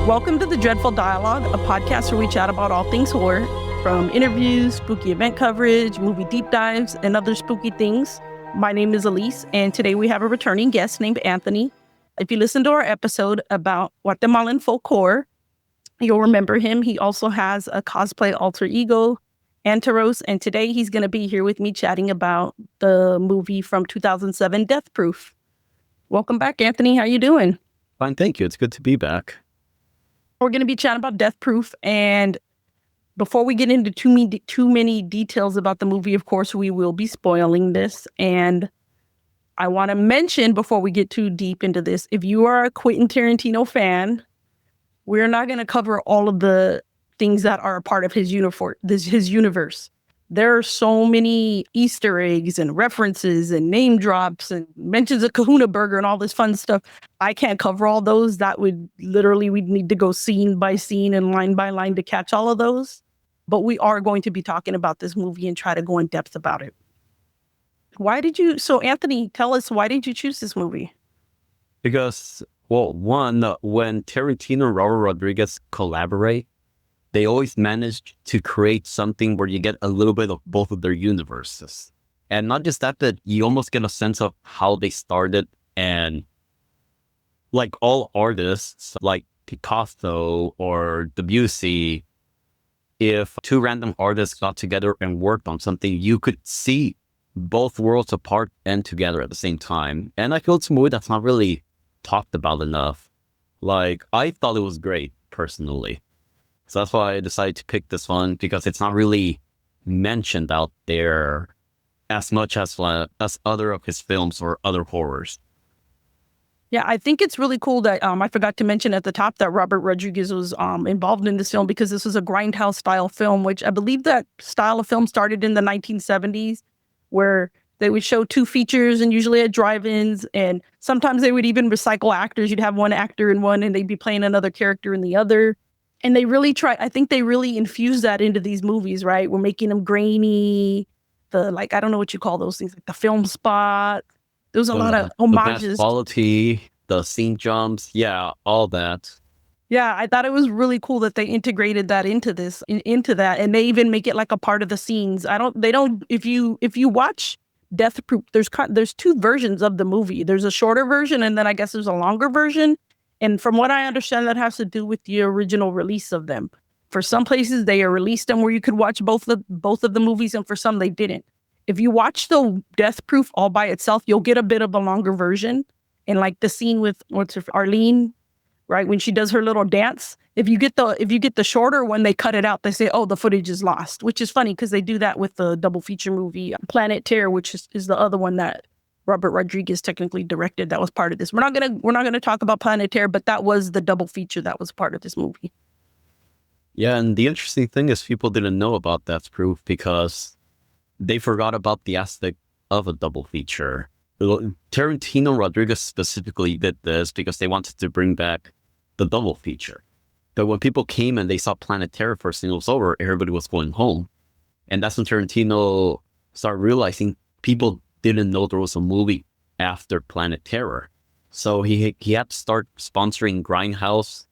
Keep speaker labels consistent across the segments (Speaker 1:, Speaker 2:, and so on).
Speaker 1: Welcome to The Dreadful Dialogue, a podcast where we chat about all things horror, from interviews, spooky event coverage, movie deep dives, and other spooky things. My name is Alyse, and today we have a returning guest named Anthony. If you listen to our episode about Guatemalan folk horror, you'll remember him. He also has a cosplay alter ego, Antaros, and today he's going to be here with me chatting about the movie from 2007, Death Proof. Welcome back, Anthony. How you doing?
Speaker 2: Fine, thank you. It's good to be back.
Speaker 1: We're going to be chatting about Death Proof, and before we get into too many details about the movie, of course, we will be spoiling this. And I want to mention before we get too deep into this, if you are a Quentin Tarantino fan, we're not going to cover all of the things that are a part of his universe. There are so many Easter eggs and references and name drops and mentions of Kahuna Burger and all this fun stuff. I can't cover all those. That would literally, we'd need to go scene by scene and line by line to catch all of those. But we are going to be talking about this movie and try to go in depth about it. So Anthony, tell us, why did you choose this movie?
Speaker 2: Because, well, one, when Tarantino and Robert Rodriguez collaborate, they always manage to create something where you get a little bit of both of their universes. And not just that, but you almost get a sense of how they started. And like all artists, like Picasso or Debussy, if two random artists got together and worked on something, you could see both worlds apart and together at the same time. And I feel it's a movie that's not really talked about enough. Like, I thought it was great, personally. So that's why I decided to pick this one, because it's not really mentioned out there as much as other of his films or other horrors.
Speaker 1: Yeah, I think it's really cool that I forgot to mention at the top that Robert Rodriguez was involved in this film, because this was a grindhouse style film, which I believe that style of film started in the 1970s, where they would show two features and usually at drive-ins, and sometimes they would even recycle actors. You'd have one actor in one and they'd be playing another character in the other. And they really I think they really infused that into these movies, right? We're making them grainy, I don't know what you call those things, like the film spot. There was a lot of homages.
Speaker 2: The quality, the scene jumps, yeah, all that.
Speaker 1: Yeah, I thought it was really cool that they integrated that into that, and they even make it like a part of the scenes. If you watch Death Proof, there's two versions of the movie. There's a shorter version, and then I guess there's a longer version. And from what I understand, that has to do with the original release of them. For some places, they released them where you could watch both of the movies, and for some, they didn't. If you watch the Death Proof all by itself, you'll get a bit of a longer version. And like the scene with Arlene, right, when she does her little dance. If you get the shorter one, they cut it out. They say, "Oh, the footage is lost," which is funny because they do that with the double feature movie Planet Terror, which is the other one that Robert Rodriguez technically directed. That was part of this. We're not gonna talk about Planet Terror, but that was the double feature that was part of this movie.
Speaker 2: Yeah, and the interesting thing is people didn't know about Death Proof because they forgot about the aspect of a double feature. Tarantino and Rodriguez specifically did this because they wanted to bring back the double feature. But when people came and they saw Planet Terror first and it was over, everybody was going home. And that's when Tarantino started realizing people didn't know there was a movie after Planet Terror. So he had to start sponsoring Grindhouse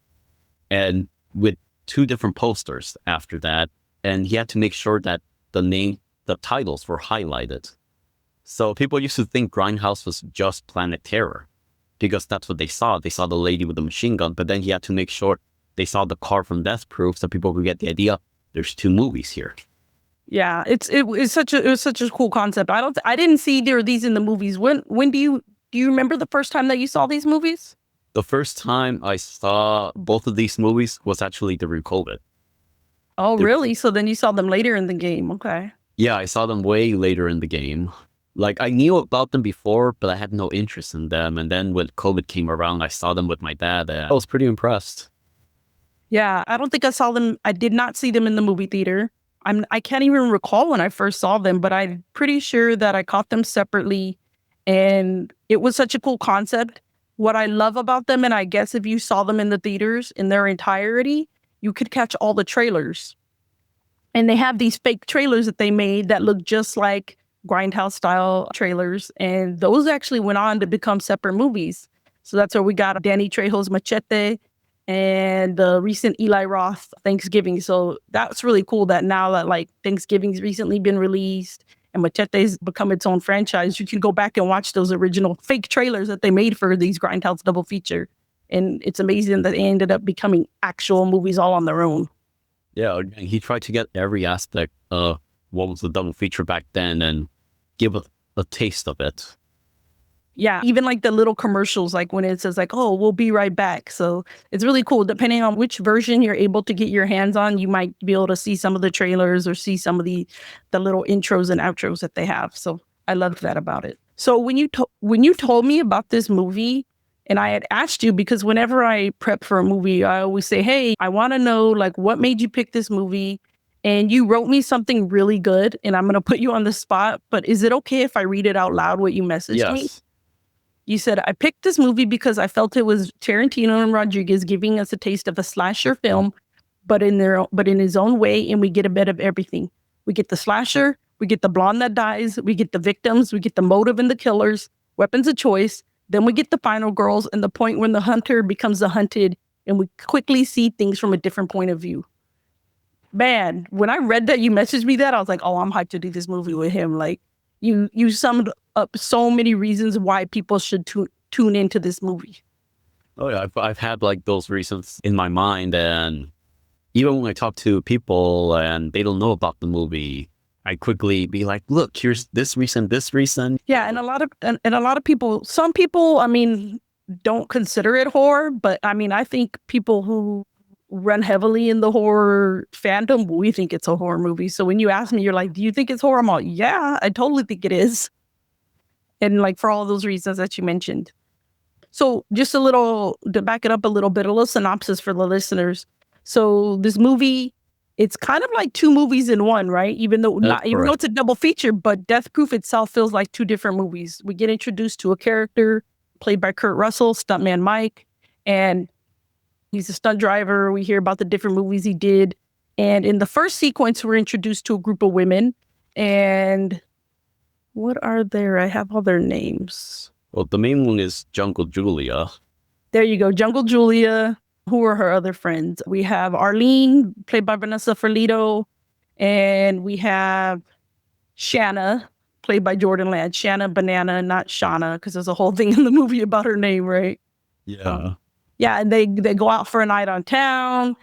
Speaker 2: and with two different posters after that. And he had to make sure that the titles were highlighted. So people used to think Grindhouse was just Planet Terror because that's what they saw. They saw the lady with the machine gun, but then he had to make sure they saw the car from Death Proof so people would get the idea there's two movies here.
Speaker 1: Yeah, it was such a cool concept. I didn't see either of these in the movies. When do you remember the first time that you saw these movies?
Speaker 2: The first time I saw both of these movies was actually during COVID.
Speaker 1: Oh, really? So then you saw them later in the game. Okay.
Speaker 2: Yeah, I saw them way later in the game. Like, I knew about them before, but I had no interest in them. And then when COVID came around, I saw them with my dad, and I was pretty impressed.
Speaker 1: Yeah, I don't think I saw them. I did not see them in the movie theater. I can't even recall when I first saw them, but I'm pretty sure that I caught them separately. And it was such a cool concept. What I love about them, and I guess if you saw them in the theaters in their entirety, you could catch all the trailers. And they have these fake trailers that they made that look just like Grindhouse style trailers. And those actually went on to become separate movies. So that's where we got Danny Trejo's Machete and the recent Eli Roth Thanksgiving. So that's really cool that now that like Thanksgiving's recently been released and Machete's become its own franchise, you can go back and watch those original fake trailers that they made for these Grindhouse double feature. And it's amazing that they ended up becoming actual movies all on their own.
Speaker 2: Yeah, he tried to get every aspect of what was the double feature back then and give a taste of it.
Speaker 1: Yeah, even like the little commercials, like when it says like, oh, we'll be right back. So it's really cool. Depending on which version you're able to get your hands on, you might be able to see some of the trailers or see some of the little intros and outros that they have. So I loved that about it. So when you told me about this movie, and I had asked you, because whenever I prep for a movie, I always say, hey, I want to know like what made you pick this movie? And you wrote me something really good, and I'm going to put you on the spot, but is it okay if I read it out loud what you messaged me?
Speaker 2: Yes.
Speaker 1: You said, I picked this movie because I felt it was Tarantino and Rodriguez giving us a taste of a slasher film, but in his own way, and we get a bit of everything. We get the slasher, we get the blonde that dies, we get the victims, we get the motive and the killers, weapons of choice, then we get the final girls and the point when the hunter becomes the hunted, and we quickly see things from a different point of view. Man, when I read that, you messaged me that, I was like, oh, I'm hyped to do this movie with him. Like, you summed up so many reasons why people should tune into this movie.
Speaker 2: Oh yeah, I've had like those reasons in my mind, and even when I talk to people and they don't know about the movie, I quickly be like, look, here's this reason, this reason.
Speaker 1: Yeah, and a lot of people, some people, I mean, don't consider it horror, but I mean, I think people who run heavily in the horror fandom, we think it's a horror movie. So when you ask me, you're like, do you think it's horror? I'm like, yeah, I totally think it is. And like for all those reasons that you mentioned. So just a little, to back it up a little synopsis for the listeners. So this movie, it's kind of like two movies in one, right? Even though it's a double feature, but Death Proof itself feels like two different movies. We get introduced to a character played by Kurt Russell, stuntman Mike, and he's a stunt driver. We hear about the different movies he did. And in the first sequence, we're introduced to a group of women. And what are there? I have all their names.
Speaker 2: Well, the main one is Jungle Julia.
Speaker 1: There you go. Jungle Julia. Who are her other friends? We have Arlene, played by Vanessa Ferlito. And we have Shanna, played by Jordan Ladd. Shanna Banana, not Shauna, because there's a whole thing in the movie about her name, right?
Speaker 2: Yeah.
Speaker 1: Yeah, and they go out for a night on town,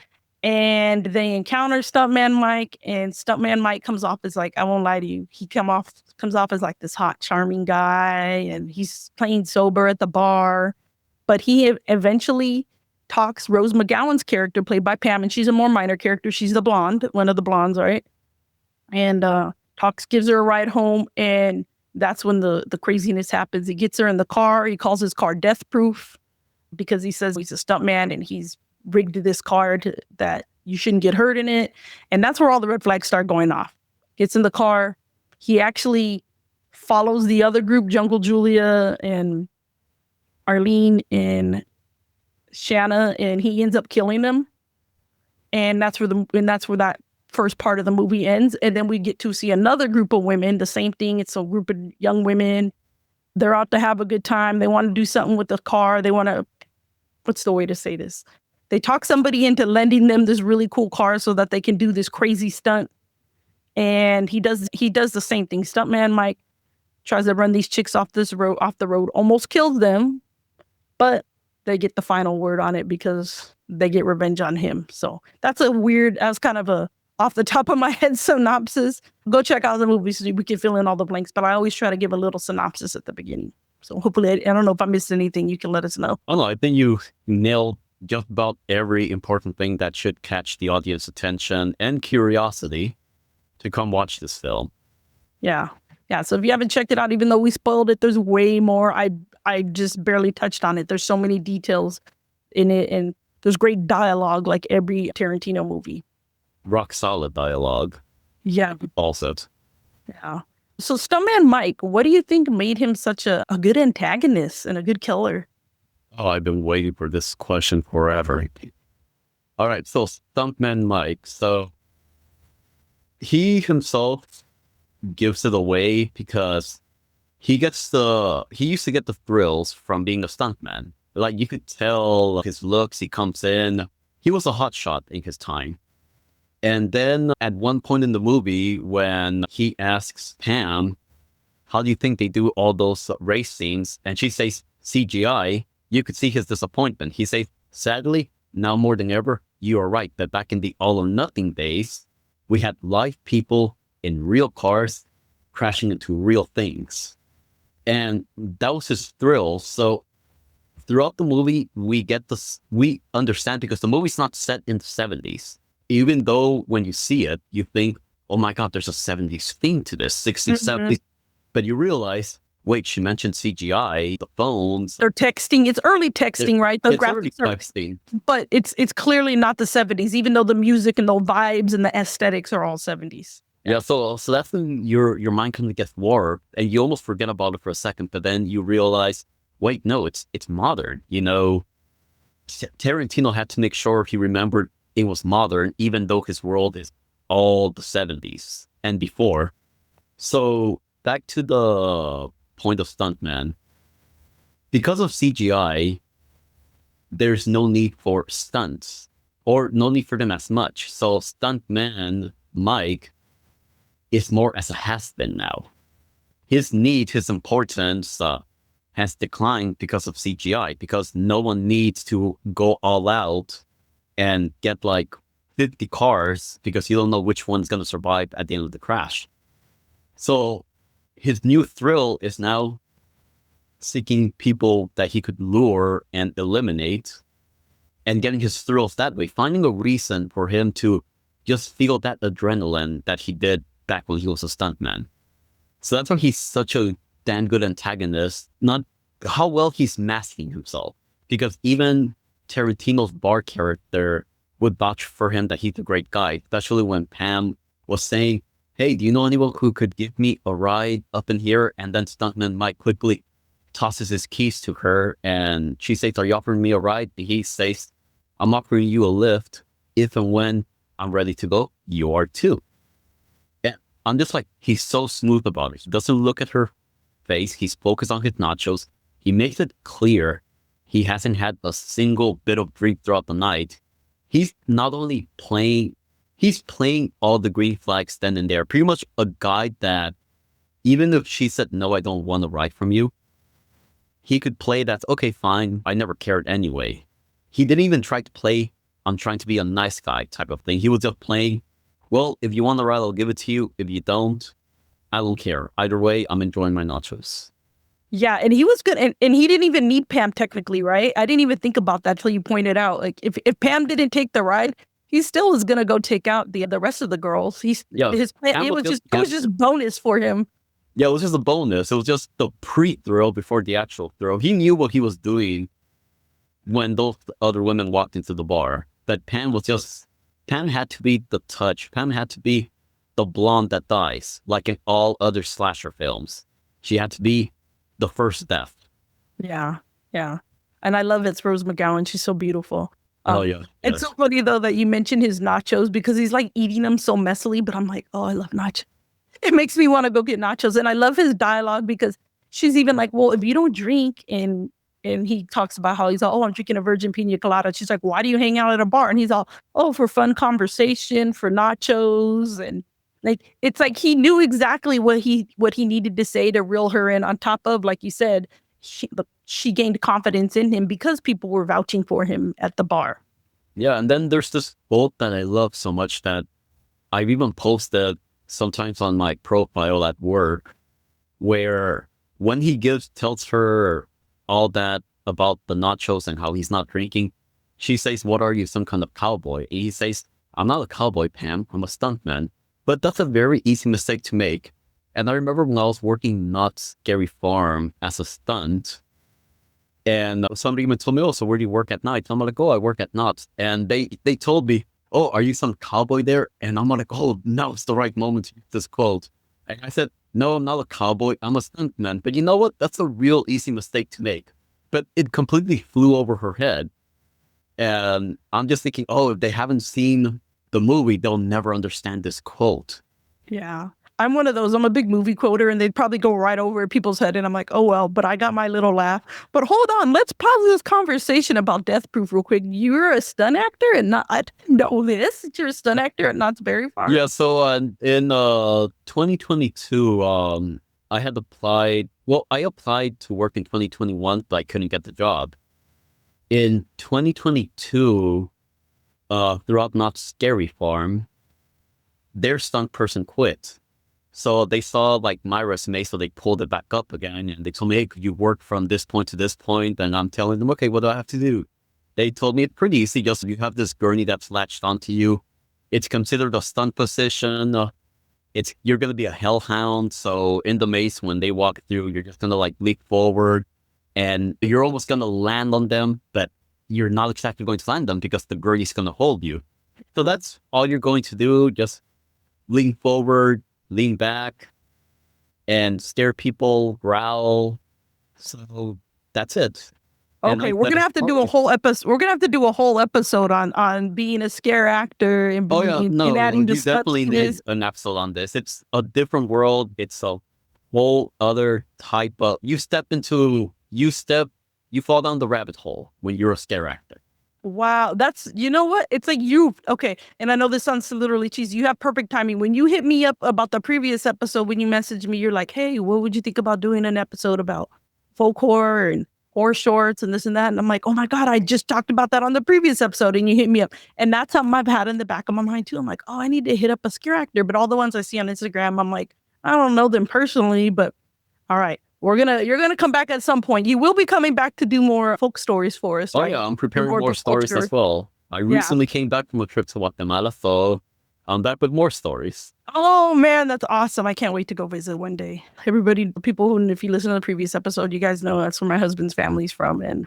Speaker 1: and they encounter Stuntman Mike, and Stuntman Mike comes off as like, I won't lie to you, he comes off as like this hot, charming guy, and he's playing sober at the bar, but he eventually talks Rose McGowan's character, played by Pam, and she's a more minor character. She's the blonde, one of the blondes, right? And gives her a ride home, and that's when the craziness happens. He gets her in the car. He calls his car Death Proof, because he says he's a stuntman and he's rigged this car that you shouldn't get hurt in it. And that's where all the red flags start going off. Gets in the car. He actually follows the other group, Jungle Julia and Arlene and Shanna, and he ends up killing them. And that's where that first part of the movie ends. And then we get to see another group of women, the same thing. It's a group of young women. They're out to have a good time. They want to do something with the car. They want to, what's the way to say this? They talk somebody into lending them this really cool car so that they can do this crazy stunt. And he does the same thing. Stuntman Mike tries to run these chicks off the road, almost kills them, but they get the final word on it because they get revenge on him. So that's kind of a off the top of my head synopsis. Go check out the movie so we can fill in all the blanks, but I always try to give a little synopsis at the beginning. So hopefully, I don't know if I missed anything, you can let us know.
Speaker 2: Oh no, I think you nailed just about every important thing that should catch the audience attention and curiosity to come watch this film.
Speaker 1: Yeah. So if you haven't checked it out, even though we spoiled it, there's way more. I just barely touched on it. There's so many details in it, and there's great dialogue like every Tarantino movie.
Speaker 2: Rock solid dialogue.
Speaker 1: Yeah.
Speaker 2: Also.
Speaker 1: Yeah. So Stuntman Mike, what do you think made him such a good antagonist and a good killer?
Speaker 2: Oh, I've been waiting for this question forever. All right, so Stuntman Mike. So he himself gives it away because he used to get the thrills from being a stuntman. Like, you could tell his looks, he comes in. He was a hotshot in his time. And then at one point in the movie, when he asks Pam, how do you think they do all those race scenes? And she says CGI, you could see his disappointment. He says, sadly, now more than ever, you are right that back in the all or nothing days, we had live people in real cars crashing into real things. And that was his thrill. So throughout the movie, we understand, because the movie's not set in the 70s. Even though when you see it, you think, oh my God, there's a 70s theme to this, 60s, 70s. But you realize, wait, she mentioned CGI, the phones.
Speaker 1: They're texting. It's early texting, right? The
Speaker 2: It's early
Speaker 1: graphics are,
Speaker 2: texting.
Speaker 1: but it's clearly not the 70s, even though the music and the vibes and the aesthetics are all 70s.
Speaker 2: Yeah, so that's when your mind kind of gets warped, and you almost forget about it for a second, but then you realize, wait, no, it's modern. You know, Tarantino had to make sure he remembered it was modern, even though his world is all the 70s and before. So back to the point of stuntman. Because of CGI, there's no need for stunts, or no need for them as much. So stuntman Mike is more as a has-been now. His need, his importance has declined because of CGI, because no one needs to go all out and get like 50 cars because you don't know which one's going to survive at the end of the crash. So his new thrill is now seeking people that he could lure and eliminate, and getting his thrills that way, finding a reason for him to just feel that adrenaline that he did back when he was a stuntman. So that's why he's such a damn good antagonist, not how well he's masking himself. Because even Tarantino's bar character would vouch for him that he's a great guy, especially when Pam was saying, hey, do you know anyone who could give me a ride up in here? And then stuntman Mike quickly tosses his keys to her, and she says, are you offering me a ride? And he says, I'm offering you a lift if and when I'm ready to go. You are too. And I'm just like, he's so smooth about it. He doesn't look at her face. He's focused on his nachos. He makes it clear he hasn't had a single bit of drink throughout the night. He's not only playing, he's playing all the green flags then and there. Pretty much a guy that, even if she said, no, I don't want a ride from you, he could play that, okay, fine, I never cared anyway. He didn't even try to play, I'm trying to be a nice guy type of thing. He was just playing, well, if you want a ride, I'll give it to you. If you don't, I don't care. Either way, I'm enjoying my nachos.
Speaker 1: Yeah, and he was good, and he didn't even need Pam technically, right? I didn't even think about that till you pointed out. Like, if Pam didn't take the ride, he still was gonna go take out the rest of the girls. His plan, it was just bonus for him.
Speaker 2: Yeah, it was just a bonus. It was just the pre-thrill before the actual thrill. He knew what he was doing when those other women walked into the bar. But Pam had to be the touch. Pam had to be the blonde that dies, like in all other slasher films. She had to be the first death.
Speaker 1: Yeah. And I love it's Rose McGowan. She's so beautiful.
Speaker 2: Oh, yeah.
Speaker 1: It's so funny, though, that you mentioned his nachos, because he's like eating them so messily, but I'm like, oh, I love nachos. It makes me want to go get nachos. And I love his dialogue, because she's even like, well, if you don't drink, and he talks about how he's all, oh, I'm drinking a virgin pina colada. She's like, why do you hang out at a bar? And he's all, oh, for fun conversation, for nachos. And like, it's like he knew exactly what he needed to say to reel her in, on top of, like you said, she gained confidence in him because people were vouching for him at the bar.
Speaker 2: Yeah, and then there's this quote that I love so much that I've even posted sometimes on my profile at work, where when he tells her all that about the nachos and how he's not drinking, she says, what are you, some kind of cowboy? And he says, I'm not a cowboy, Pam, I'm a stuntman. But that's a very easy mistake to make. And I remember when I was working Knott's Scary Farm as a stunt, and somebody even told me, oh, so where do you work at night? I'm like, oh, I work at Knott's. And they told me, oh, are you some cowboy there? And I'm like, oh, now it's the right moment to use this quote. And I said, no, I'm not a cowboy, I'm a stuntman. But you know what? That's a real easy mistake to make. But it completely flew over her head. And I'm just thinking, oh, if they haven't seen the movie, they'll never understand this quote.
Speaker 1: Yeah. I'm one of those. I'm a big movie quoter, and they'd probably go right over people's head, and I'm like, oh well. But I got my little laugh. But hold on, let's pause this conversation about Death Proof real quick. You're a stunt actor, and not I didn't know this. You're a stunt actor at Knott's Berry Farm.
Speaker 2: Yeah, so in 2022, I had applied. Well, I applied to work in 2021, but I couldn't get the job. In 2022, throughout Knott's Berry Farm, their stunt person quit. So they saw like my resume, so they pulled it back up again, and they told me, "Hey, could you work from this point to this point?" And I'm telling them, "Okay, what do I have to do?" They told me it's pretty easy. Just you have this gurney that's latched onto you. It's considered a stunt position. You're gonna be a hellhound. So in the maze, when they walk through, you're just gonna like leap forward, and you're almost gonna land on them, but you're not exactly going to land them because the gurney's gonna hold you. So that's all you're going to do. Just lean forward, lean back, and stare people, growl. So that's it.
Speaker 1: Okay, we're gonna have to do a whole episode. We're gonna have to do a whole episode on being a scare actor and
Speaker 2: Oh yeah, no,
Speaker 1: and adding
Speaker 2: you
Speaker 1: the
Speaker 2: definitely need an episode on this. It's a different world. It's a whole other type of. You fall down the rabbit hole when you're a scare actor.
Speaker 1: Wow, that's you know what? It's like okay, and I know this sounds literally cheesy. You have perfect timing. When you hit me up about the previous episode, when you messaged me, you're like, "Hey, what would you think about doing an episode about folk horror and horror shorts and this and that?" And I'm like, "Oh my God, I just talked about that on the previous episode," and you hit me up. And that's something I've had in the back of my mind too. I'm like, "Oh, I need to hit up a scare actor." But all the ones I see on Instagram, I'm like, I don't know them personally, but all right. You're gonna come back at some point. You will be coming back to do more folk stories for us.
Speaker 2: Oh
Speaker 1: right?
Speaker 2: yeah, I'm preparing more stories as well. I recently came back from a trip to Guatemala, so I'm back with more stories.
Speaker 1: Oh man, that's awesome. I can't wait to go visit one day. Everybody, people who, if you listen to the previous episode, you guys know that's where my husband's family's from. And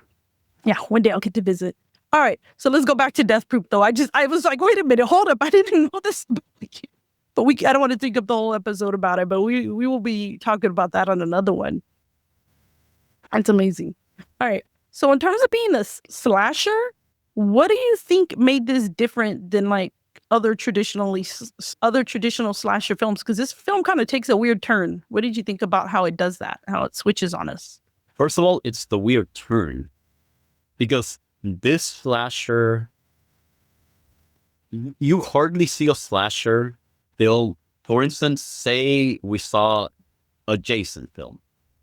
Speaker 1: yeah, one day I'll get to visit. All right. So let's go back to Death Proof though. I was like, wait a minute, hold up. I didn't know this. But I don't want to take up the whole episode about it, but we will be talking about that on another one. That's amazing. All right. So in terms of being a slasher, what do you think made this different than like other traditional slasher films? Because this film kind of takes a weird turn. What did you think about how it does that? How it switches on us?
Speaker 2: First of all, it's the weird turn because this slasher, you hardly see a slasher film. For instance, say we saw a Jason film,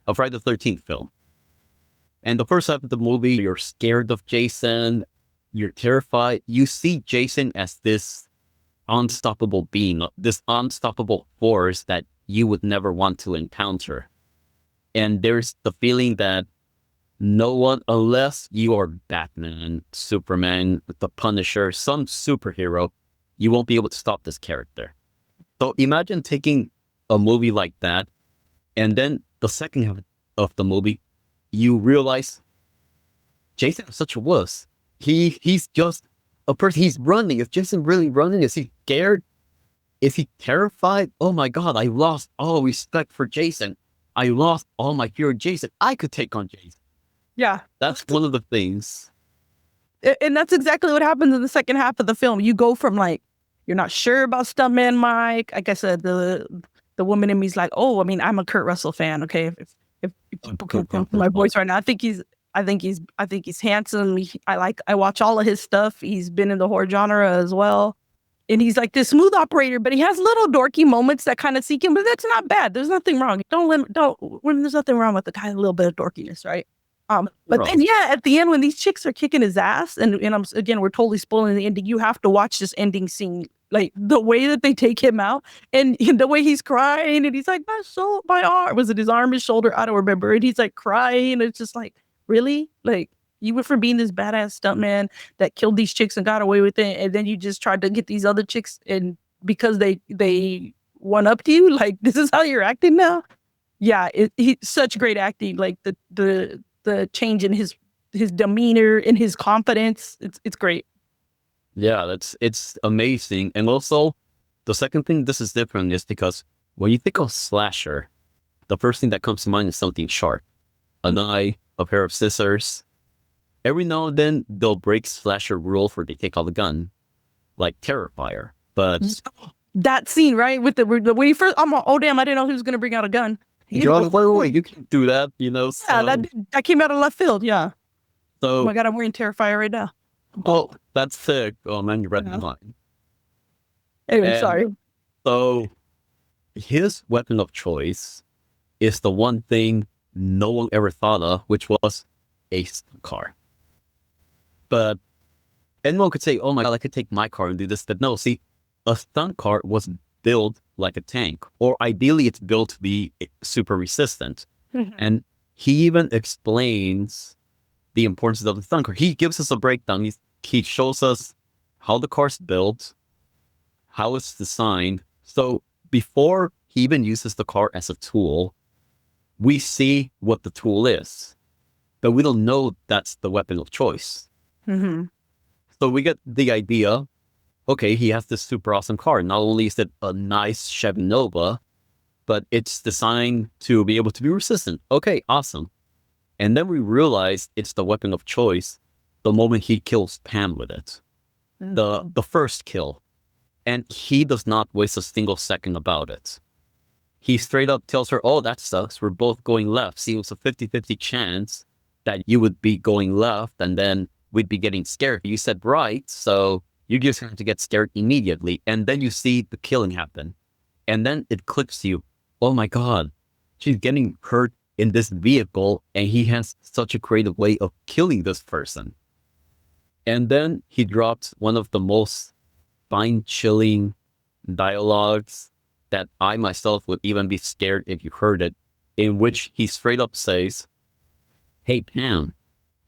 Speaker 2: a Friday the 13th film. And the first half of the movie, you're scared of Jason, you're terrified. You see Jason as this unstoppable being, this unstoppable force that you would never want to encounter. And there's the feeling that no one, unless you are Batman, Superman, the Punisher, some superhero, you won't be able to stop this character. So imagine taking a movie like that, and then the second half of the movie, you realize Jason is such a wuss. He's just a person. He's running. Is Jason really running? Is he scared? Is he terrified? Oh my God, I lost all respect for Jason. I lost all my fear of Jason. I could take on Jason.
Speaker 1: Yeah.
Speaker 2: That's one of the things.
Speaker 1: And that's exactly what happens in the second half of the film. You go from like, you're not sure about Stuntman Mike. Like I said, the woman in me's like, oh, I mean, I'm a Kurt Russell fan. Okay. If people can tell my voice right now, I think he's handsome. I watch all of his stuff. He's been in the horror genre as well. And he's like this smooth operator, but he has little dorky moments that kind of seek him, but that's not bad. There's nothing wrong. There's nothing wrong with the kind of little bit of dorkiness, right? But then at the end when these chicks are kicking his ass, and we're totally spoiling the ending. You have to watch this ending scene, like the way that they take him out, and the way he's crying, and he's like, my arm, was it his arm, his shoulder? I don't remember. And he's like crying. It's just like, really? Like, you went from being this badass stuntman that killed these chicks and got away with it, and then you just tried to get these other chicks, and because they one upped you, like, this is how you're acting now? Yeah, he's such great acting. Like the change in his demeanor and his confidence, it's great.
Speaker 2: Yeah, it's amazing. And also, the second thing this is different is because when you think of slasher, the first thing that comes to mind is something sharp. A knife, a pair of scissors. Every now and then, they'll break slasher rules where they take out the gun, like Terrifier. But
Speaker 1: That scene, right? With the when he first, I'm like, oh damn, I didn't know he was gonna bring out a gun.
Speaker 2: You're like, wait, you can do that,
Speaker 1: Yeah,
Speaker 2: so,
Speaker 1: that came out of left field. Yeah. Oh
Speaker 2: so,
Speaker 1: my god, I'm wearing Terrifier right now.
Speaker 2: oh, that's sick. Oh man, you read my
Speaker 1: Yeah.
Speaker 2: mind.
Speaker 1: Anyway,
Speaker 2: And
Speaker 1: sorry.
Speaker 2: so his weapon of choice is the one thing no one ever thought of, which was a stunt car. But anyone could say, oh my god, I could take my car and do this. But no, see, a stunt car was built like a tank, or ideally it's built to be super resistant. And he even explains the importance of the stunt car. He gives us a breakdown. He shows us how the car's built, how it's designed. So before he even uses the car as a tool, we see what the tool is, but we don't know that's the weapon of choice.
Speaker 1: Mm-hmm.
Speaker 2: So we get the idea, okay, he has this super awesome car. Not only is it a nice Chevy Nova, but it's designed to be able to be resistant. Okay, awesome. And then we realize it's the weapon of choice the moment he kills Pam with it. The first kill. And he does not waste a single second about it. He straight up tells her, oh, that sucks. We're both going left. See, it was a 50-50 chance that you would be going left and then we'd be getting scared. You said right, so you just have to get scared immediately. And then you see the killing happen. And then it clicks to you, oh my God, she's getting hurt in this vehicle and he has such a creative way of killing this person. And then he dropped one of the most spine-chilling dialogues that I myself would even be scared if you heard it, in which he straight up says, hey Pam,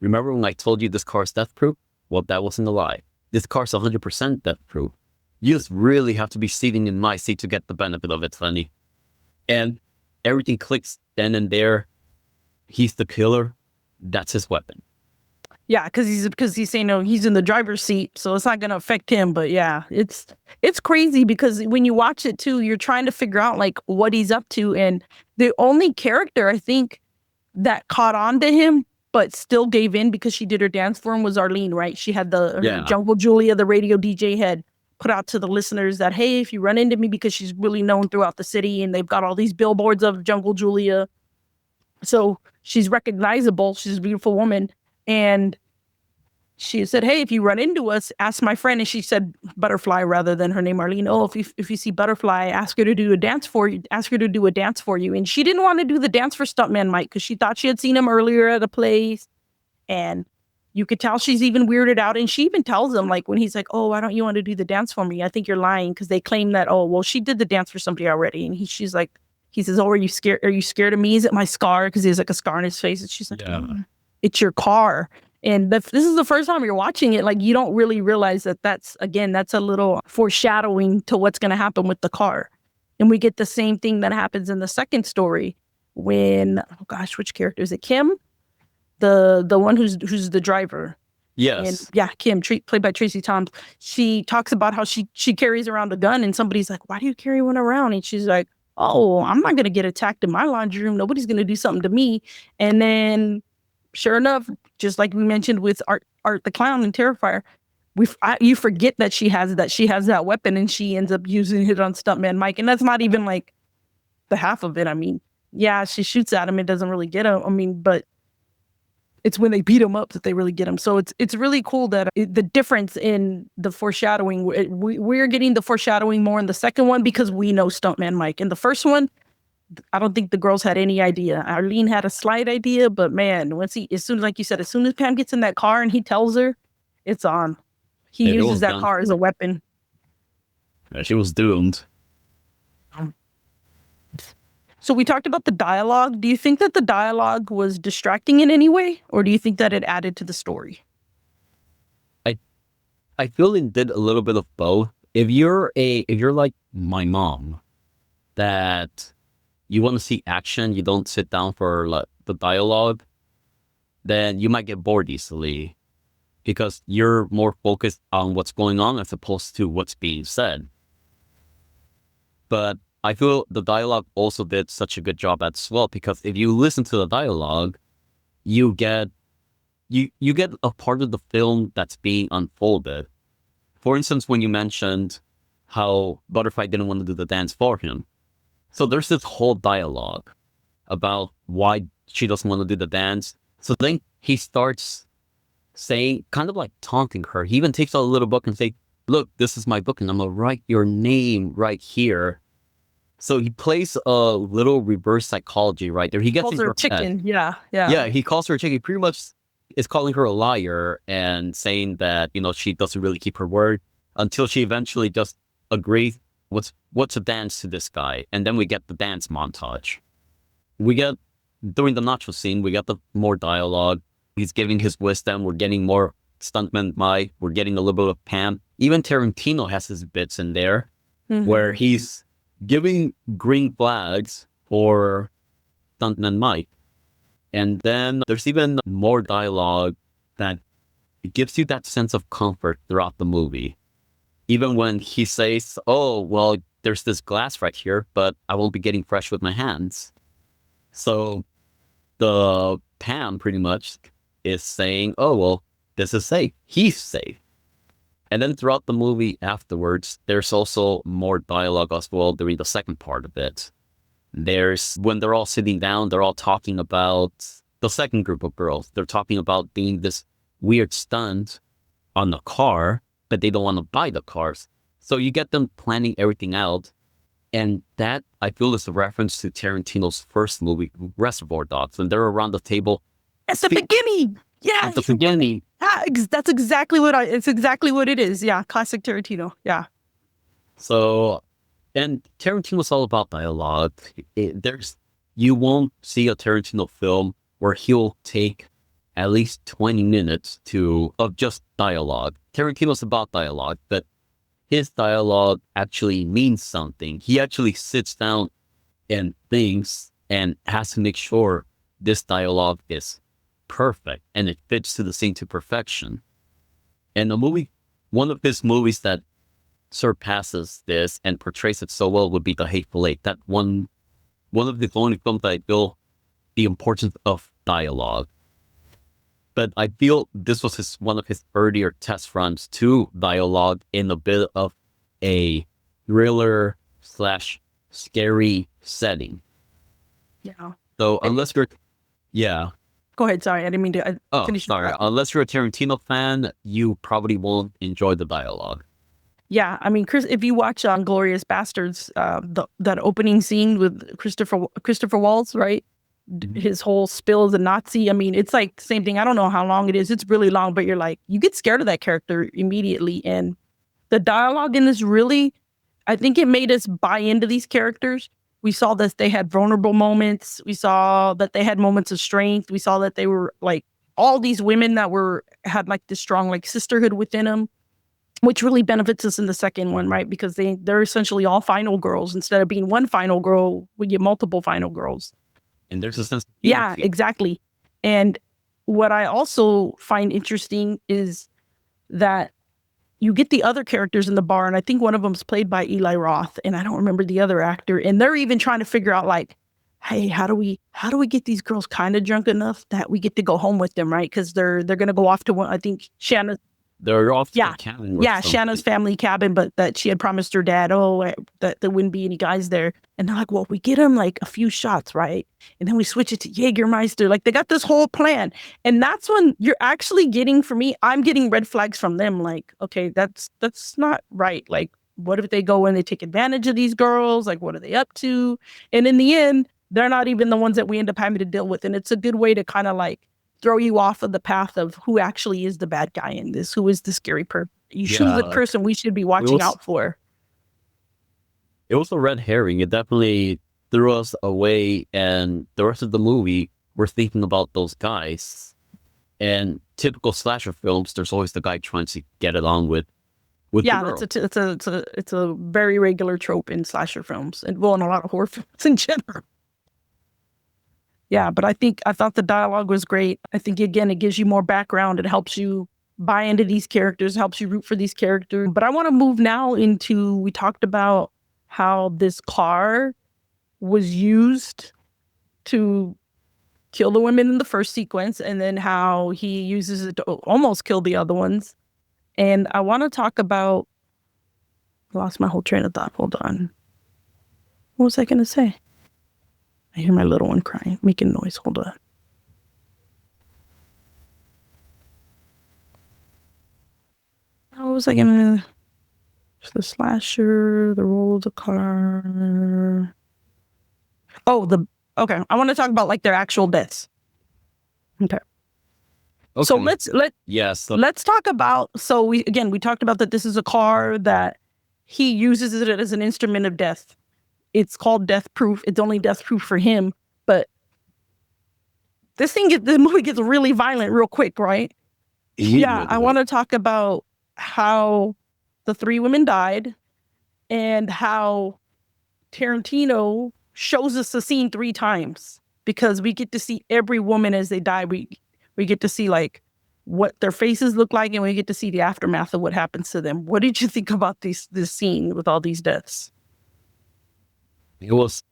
Speaker 2: remember when I told you this car's death-proof? Well, that wasn't a lie. This car's 100% death-proof. You just really have to be sitting in my seat to get the benefit of it, Lenny. And everything clicks then and there. He's the killer. That's his weapon.
Speaker 1: Yeah, because he's saying no, he's in the driver's seat, so it's not gonna affect him. But yeah, it's crazy because when you watch it too, you're trying to figure out like what he's up to, and the only character I think that caught on to him but still gave in because she did her dance for him was Arlene, right? She had her Jungle Julia, the radio DJ, had put out to the listeners that, hey, if you run into me, because she's really known throughout the city and they've got all these billboards of Jungle Julia. So she's recognizable. She's a beautiful woman. And she said, hey, if you run into us, ask my friend. And she said Butterfly rather than her name, Arlene. Oh, if you see Butterfly, ask her to do a dance for you. Ask her to do a dance for you. And she didn't want to do the dance for Stuntman Mike because she thought she had seen him earlier at a place. And you could tell she's even weirded out. And she even tells him, like, when he's like, oh, why don't you want to do the dance for me? I think you're lying, because they claim that, oh, well, she did the dance for somebody already. And she's like, he says, oh, are you scared? Are you scared of me? Is it my scar? Because he has like a scar on his face. And she's like, it's your car. And this is the first time you're watching it. Like, you don't really realize that that's a little foreshadowing to what's going to happen with the car. And we get the same thing that happens in the second story when, oh gosh, which character is it? Kim, the one who's the driver.
Speaker 2: Yes.
Speaker 1: And yeah, Kim, played by Tracy Thoms. She talks about how she carries around a gun, and somebody's like, why do you carry one around? And she's like, oh, I'm not going to get attacked in my laundry room. Nobody's going to do something to me. And then sure enough, just like we mentioned with Art the Clown and Terrifier, you forget that she has that weapon, and she ends up using it on Stuntman Mike. And that's not even like the half of it. I mean, yeah, she shoots at him. It doesn't really get him. I mean, but it's when they beat him up that they really get him. So it's really cool that the difference in the foreshadowing, we're getting the foreshadowing more in the second one because we know Stuntman Mike. In the first one, I don't think the girls had any idea. Arlene had a slight idea, but man, as soon as Pam gets in that car and he tells her, it's on. He uses that car as a weapon.
Speaker 2: Yeah, she was doomed.
Speaker 1: So we talked about the dialogue. Do you think that the dialogue was distracting in any way, or do you think that it added to the story?
Speaker 2: I feel it did a little bit of both. If you're like my mom, that you want to see action, you don't sit down for like the dialogue, then you might get bored easily because you're more focused on what's going on as opposed to what's being said. But I feel the dialogue also did such a good job as well, because if you listen to the dialogue, you get a part of the film that's being unfolded. For instance, when you mentioned how Butterfly didn't want to do the dance for him. So there's this whole dialogue about why she doesn't want to do the dance. So then he starts saying, kind of like taunting her. He even takes out a little book and say, look, this is my book and I'm going to write your name right here. So he plays a little reverse psychology right there. He gets
Speaker 1: Calls
Speaker 2: in
Speaker 1: her
Speaker 2: her
Speaker 1: chicken.
Speaker 2: head.
Speaker 1: Yeah.
Speaker 2: Yeah, he calls her a chicken. He pretty much is calling her a liar and saying that, she doesn't really keep her word until she eventually just agrees what's a dance to this guy. And then we get the dance montage. We get, during the nacho scene, we get the more dialogue. He's giving his wisdom. We're getting more stuntman Mike. We're getting a little bit of Pam. Even Tarantino has his bits in there where he's giving green flags for stuntman Mike. And then there's even more dialogue that gives you that sense of comfort throughout the movie. Even when he says, oh, well, there's this glass right here, but I won't be getting fresh with my hands. So the Pam pretty much is saying, oh, well, this is safe. He's safe. And then throughout the movie afterwards, there's also more dialogue as well during the second part of it. There's, when they're all sitting down, they're all talking about the second group of girls. They're talking about doing this weird stunt on the car, but they don't want to buy the cars. So you get them planning everything out. And that, I feel, is a reference to Tarantino's first movie, Reservoir Dogs. And they're around the table.
Speaker 1: At the beginning. Yeah.
Speaker 2: At the beginning.
Speaker 1: That's exactly it's exactly what it is. Yeah. Classic Tarantino. Yeah.
Speaker 2: So, and Tarantino's all about dialogue. You won't see a Tarantino film where he'll take at least 20 minutes of just dialogue. Tarantino's about dialogue, but his dialogue actually means something. He actually sits down and thinks and has to make sure this dialogue is perfect and it fits to the scene to perfection. And one of his movies that surpasses this and portrays it so well would be The Hateful Eight. That one of the only films that I feel the importance of dialogue. But I feel this was one of his earlier test runs to dialogue in a bit of a thriller / scary setting.
Speaker 1: Yeah.
Speaker 2: So unless you're, yeah.
Speaker 1: Go ahead. Sorry, I didn't mean to finish.
Speaker 2: Sorry. Unless you're a Tarantino fan, you probably won't enjoy the dialogue.
Speaker 1: Yeah, I mean, Chris, if you watch Glorious Bastards, that opening scene with Christopher Waltz, right? His whole spill as a Nazi. I mean, it's like the same thing. I don't know how long it is. It's really long, but you're like, you get scared of that character immediately. And the dialogue in this really, I think it made us buy into these characters. We saw that they had vulnerable moments. We saw that they had moments of strength. We saw that they were like all these women that had like this strong like sisterhood within them, which really benefits us in the second one, right? Because they're essentially all final girls. Instead of being one final girl, we get multiple final girls.
Speaker 2: And there's a sense of
Speaker 1: yeah, exactly. And what I also find interesting is that you get the other characters in the bar, and I think one of them's played by Eli Roth, and I don't remember the other actor. And they're even trying to figure out like, hey, how do we get these girls kind of drunk enough that we get to go home with them, right? Because they're gonna go off to one. I think Shanna.
Speaker 2: They're off to a cabin.
Speaker 1: Yeah, Shanna's family cabin, but that she had promised her dad, that there wouldn't be any guys there. And they're like, well, we get them like a few shots, right? And then we switch it to Jägermeister. Like they got this whole plan. And that's when you're actually getting, for me, I'm getting red flags from them. Like, okay, that's not right. Like, what if they go and they take advantage of these girls? Like, what are they up to? And in the end, they're not even the ones that we end up having to deal with. And it's a good way to kind of like throw you off of the path of who actually is the bad guy in this, who is the scary person. Who's the person we should be watching out for.
Speaker 2: It was a red herring. It definitely threw us away, and the rest of the movie, we're thinking about those guys. And typical slasher films, there's always the guy trying to get it on with the girl.
Speaker 1: It's a very regular trope in slasher films, and well, in a lot of horror films in general. Yeah, but I thought the dialogue was great. I think, again, it gives you more background. It helps you buy into these characters, helps you root for these characters. But I want to move now into, we talked about how this car was used to kill the women in the first sequence, and then how he uses it to almost kill the other ones. And I want to talk about I lost my whole train of thought. Hold on. What was I going to say? I hear my little one crying, making noise. Hold on. What was I going to... The slasher, the roll of the car. Oh, okay. I want to talk about like their actual deaths. Okay. So let's talk about. So we talked about that this is a car that he uses it as an instrument of death. It's called death proof. It's only death proof for him. But the movie gets really violent real quick, right? Yeah, I want to talk about how the 3 women died and how Tarantino shows us the scene 3 times because we get to see every woman as they die. We get to see like what their faces look like, and we get to see the aftermath of what happens to them. What did you think about this scene with all these deaths?
Speaker 2: It was,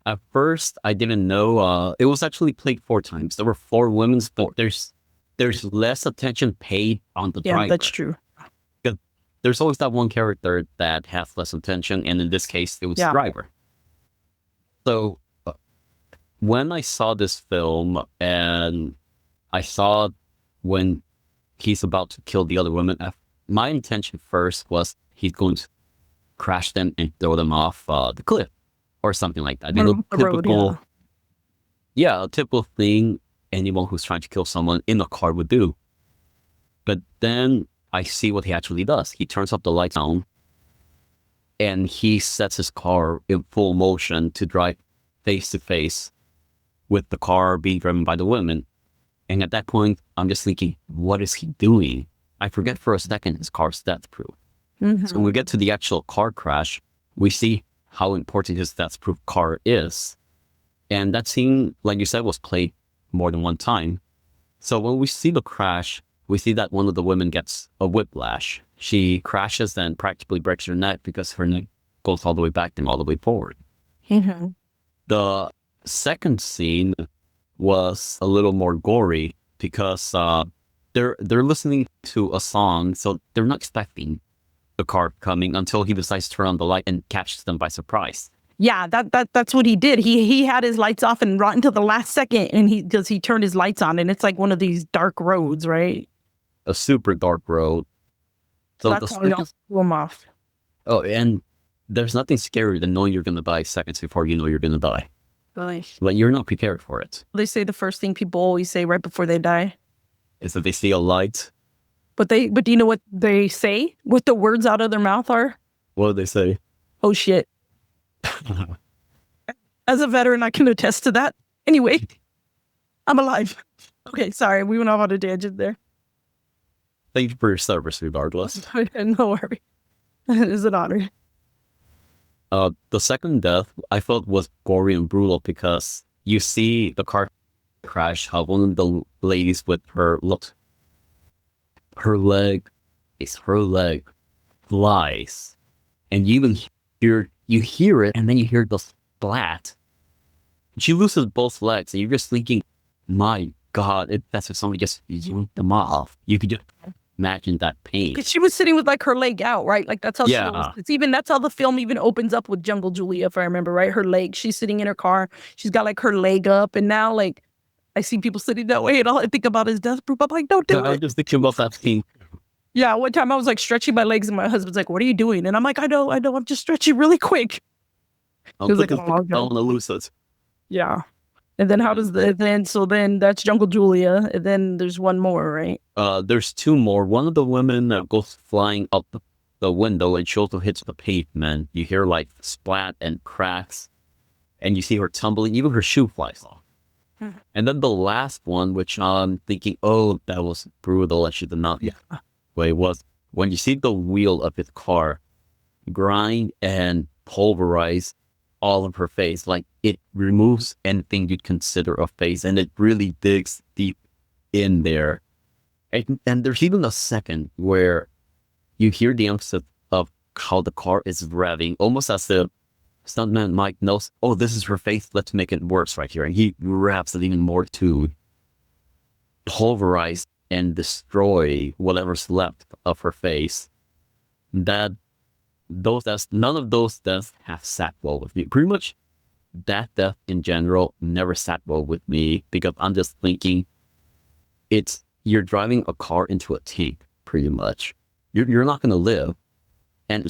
Speaker 2: at first, I didn't know. It was actually played 4 times. There were 4 women's, but there's less attention paid on the driver.
Speaker 1: Yeah, that's true.
Speaker 2: There's always that one character that has less attention, and in this case, it was the driver. So when I saw this film, and I saw when he's about to kill the other women, my intention first was he's going to crash them and throw them off the cliff or something like that. A typical thing anyone who's trying to kill someone in a car would do. But then I see what he actually does. He turns up the lights on and he sets his car in full motion to drive face to face with the car being driven by the women. And at that point, I'm just thinking, what is he doing? I forget for a second his car's death proof. Mm-hmm. So when we get to the actual car crash, we see how important his death proof car is. And that scene, like you said, was played more than 1 time. So when we see the crash, we see that one of the women gets a whiplash. She crashes and practically breaks her neck because her neck goes all the way back and all the way forward. Mm-hmm. The second scene was a little more gory because they're listening to a song, so they're not expecting the car coming until he decides to turn on the light and catches them by surprise.
Speaker 1: Yeah, that's what he did. He had his lights off and right until the last second, and he turned his lights on, and it's like one of these dark roads, right?
Speaker 2: A super dark road.
Speaker 1: So that's how he blew him off.
Speaker 2: Oh, and there's nothing scarier than knowing you're going to die seconds before you know you're going to die.
Speaker 1: Really?
Speaker 2: But you're not prepared for it.
Speaker 1: They say the first thing people always say right before they die
Speaker 2: is that they see a light.
Speaker 1: But do you know what they say? What the words out of their mouth are?
Speaker 2: What do they say?
Speaker 1: Oh, shit. As a veteran, I can attest to that. Anyway, I'm alive. Okay, sorry. We went off on a tangent there.
Speaker 2: Thank you for your service, regardless.
Speaker 1: No worry. It is an honor.
Speaker 2: The second death, I felt, was gory and brutal because you see the car crash, how one of the ladies with her leg flies. And you even hear it, and then you hear the splat. She loses both legs, and you're just thinking, my God, that's if somebody just yanked them off. You could just imagine that pain.
Speaker 1: Because she was sitting with like her leg out, right? Like that's how she was. That's how the film even opens up with Jungle Julia, if I remember right. Her leg, she's sitting in her car. She's got like her leg up, and now like I see people sitting that way, and all I think about is death proof. I'm like, don't do it.
Speaker 2: I'm just thinking about that scene.
Speaker 1: Yeah, one time I was like stretching my legs, and my husband's like, "What are you doing?" And I'm like, I know, I'm just stretching really quick.
Speaker 2: I'm like, Alyse.
Speaker 1: Yeah. And then then that's Jungle Julia, and then there's one more, right?
Speaker 2: There's 2 more. One of the women goes flying up the window, and she also hits the pavement. You hear like splat and cracks, and you see her tumbling. Even her shoe flies off. And then the last one, which I'm thinking, oh, that was brutal. I should have not. Yeah. Way was when you see the wheel of his car grind and pulverize all of her face. Like it removes anything you'd consider a face, and it really digs deep in there. And there's even a second where you hear the emphasis of how the car is revving, almost as if stuntman Mike knows, oh, this is her face, let's make it worse right here. And he revs it even more to pulverize and destroy whatever's left of her face. That those deaths, none of those deaths have sat well with me. Pretty much that death in general never sat well with me because I'm just thinking you're driving a car into a tank, pretty much. You're not going to live. And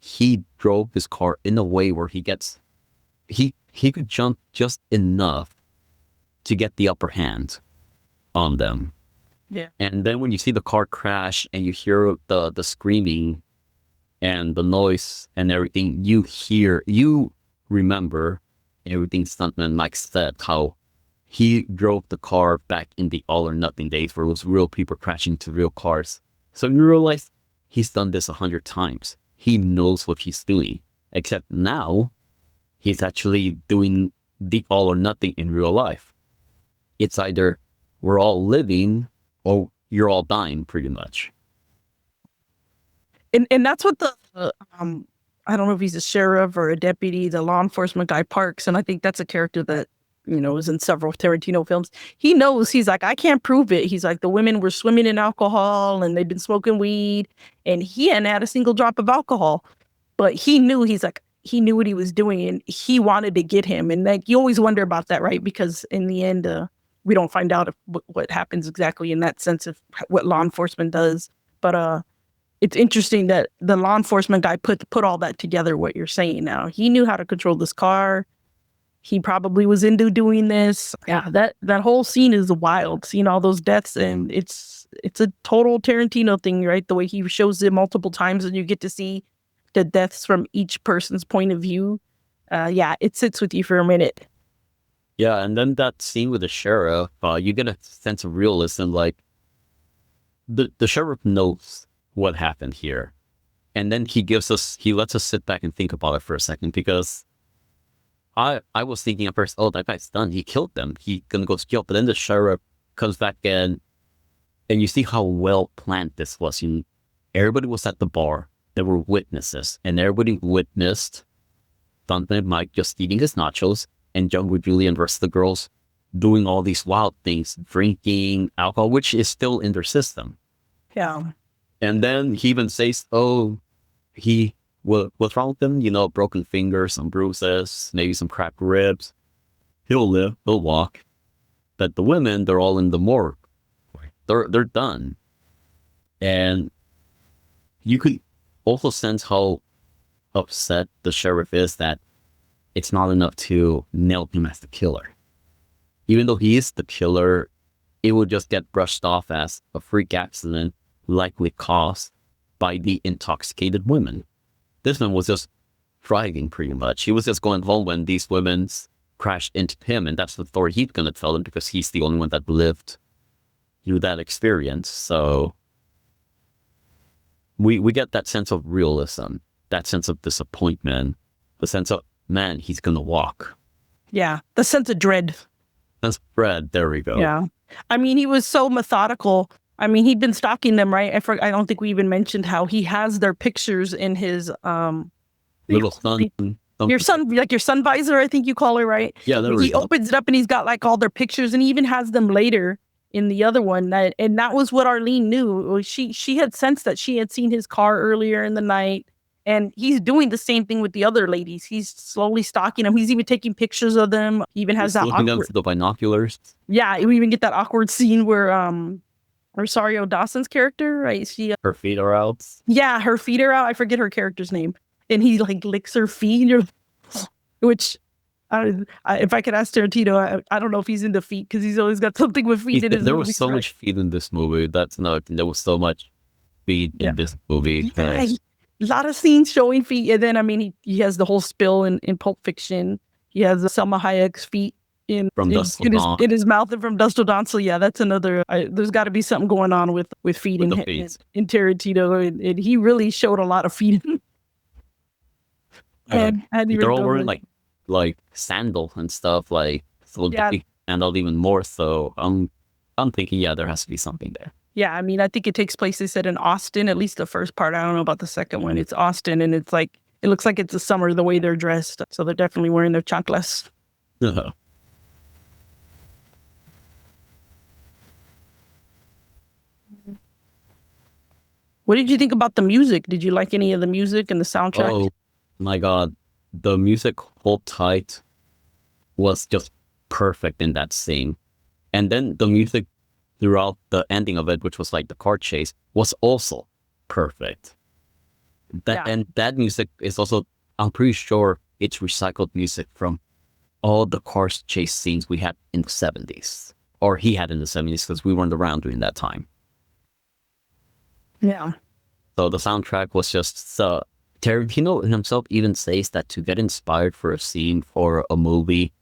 Speaker 2: he drove his car in a way where he could jump just enough to get the upper hand on them.
Speaker 1: Yeah.
Speaker 2: And then when you see the car crash and you hear the screaming and the noise and everything, you remember everything stuntman Mike said, how he drove the car back in the all or nothing days where it was real people crashing into real cars. So you realize he's done this 100 times. He knows what he's doing. Except now, he's actually doing the all or nothing in real life. It's either we're all living or you're all dying, pretty much.
Speaker 1: And that's what the I don't know if he's a sheriff or a deputy, the law enforcement guy Parks, and I think that's a character that is in several Tarantino films. He knows, he's like, I can't prove it. He's like, the women were swimming in alcohol and they'd been smoking weed, and he hadn't had a single drop of alcohol, but he knew what he was doing, and he wanted to get him. And like, you always wonder about that, right? Because in the end, we don't find out what happens exactly in that sense of what law enforcement does, but it's interesting that the law enforcement guy put all that together, what you're saying now. He knew how to control this car. He probably was into doing this. Yeah, that whole scene is wild, seeing all those deaths, and it's a total Tarantino thing, right? The way he shows it multiple times and you get to see the deaths from each person's point of view. Yeah, it sits with you for a minute.
Speaker 2: Yeah, and then that scene with the sheriff, you get a sense of realism, like the sheriff knows what happened here. And then he lets us sit back and think about it for a second, because I was thinking at first, oh, that guy's done. He killed them. He's gonna go to jail. But then the sheriff comes back in, and you see how well planned this was. Everybody was at the bar. There were witnesses, and everybody witnessed Thunder Mike just eating his nachos, and Jungle Julie and the rest of the girls doing all these wild things, drinking alcohol, which is still in their system.
Speaker 1: Yeah.
Speaker 2: And then he even says, oh, what's wrong with him? Broken fingers, some bruises, maybe some cracked ribs. He'll live, he'll walk. But the women, they're all in the morgue. They're done. And you could also sense how upset the sheriff is that it's not enough to nail him as the killer. Even though he is the killer, it will just get brushed off as a freak accident likely caused by the intoxicated women. This man was just driving, pretty much. He was just going home when these women crashed into him, and that's the story he's going to tell them because he's the only one that lived through that experience. So we get that sense of realism, that sense of disappointment, the sense of, man, he's going to walk.
Speaker 1: Yeah, the sense of dread.
Speaker 2: That's dread, there we go.
Speaker 1: Yeah. I mean, he was so methodical. I mean, he'd been stalking them, right? I don't think we even mentioned how he has their pictures in his
Speaker 2: little sun.
Speaker 1: Your sun visor, I think you call it, right?
Speaker 2: Yeah, there we
Speaker 1: He
Speaker 2: go.
Speaker 1: opens it up and he's got like all their pictures, and he even has them later in the other one. And that was what Arlene knew. She had sensed that she had seen his car earlier in the night, and he's doing the same thing with the other ladies. He's slowly stalking them. He's even taking pictures of them. He even has that
Speaker 2: looking up through the binoculars.
Speaker 1: Yeah, we even get that awkward scene where Rosario Dawson's character, right?
Speaker 2: Her feet are out.
Speaker 1: Yeah, her feet are out. I forget her character's name. And he like licks her feet, which if I could ask Tarantino, I don't know if he's into feet, because he's always got something with feet in his
Speaker 2: There
Speaker 1: movies,
Speaker 2: was so much feet in this movie. There was so much feet in this movie.
Speaker 1: Yeah, a lot of scenes showing feet. And then, I mean, he has the whole spill in Pulp Fiction. He has Selma Hayek's feet in his mouth and from Dusk Till Dawn. So yeah, that's another. There's got to be something going on with feet in Tarantino, and he really showed a lot of feet.
Speaker 2: And they're all wearing like sandals and stuff, like so they stand out even more. So I'm thinking, yeah, there has to be something there.
Speaker 1: Yeah, I mean, I think it takes place, they said, in Austin, at least the first part. I don't know about the second one. It's Austin, and it's like, it looks like it's the summer the way they're dressed. So they're definitely wearing their chanclas.
Speaker 2: Uh-huh.
Speaker 1: What did you think about the music? Did you like any of the music and the soundtrack?
Speaker 2: Oh my God. The music Hold Tight was just perfect in that scene. And then the music throughout the ending of it, which was like the car chase, was also perfect. And that music is also, I'm pretty sure it's recycled music from all the car chase scenes we had in the 70s. Or he had in the 70s, because we weren't around during that time.
Speaker 1: Yeah.
Speaker 2: So the soundtrack was just, Tarantino himself even says that to get inspired for a scene for a movie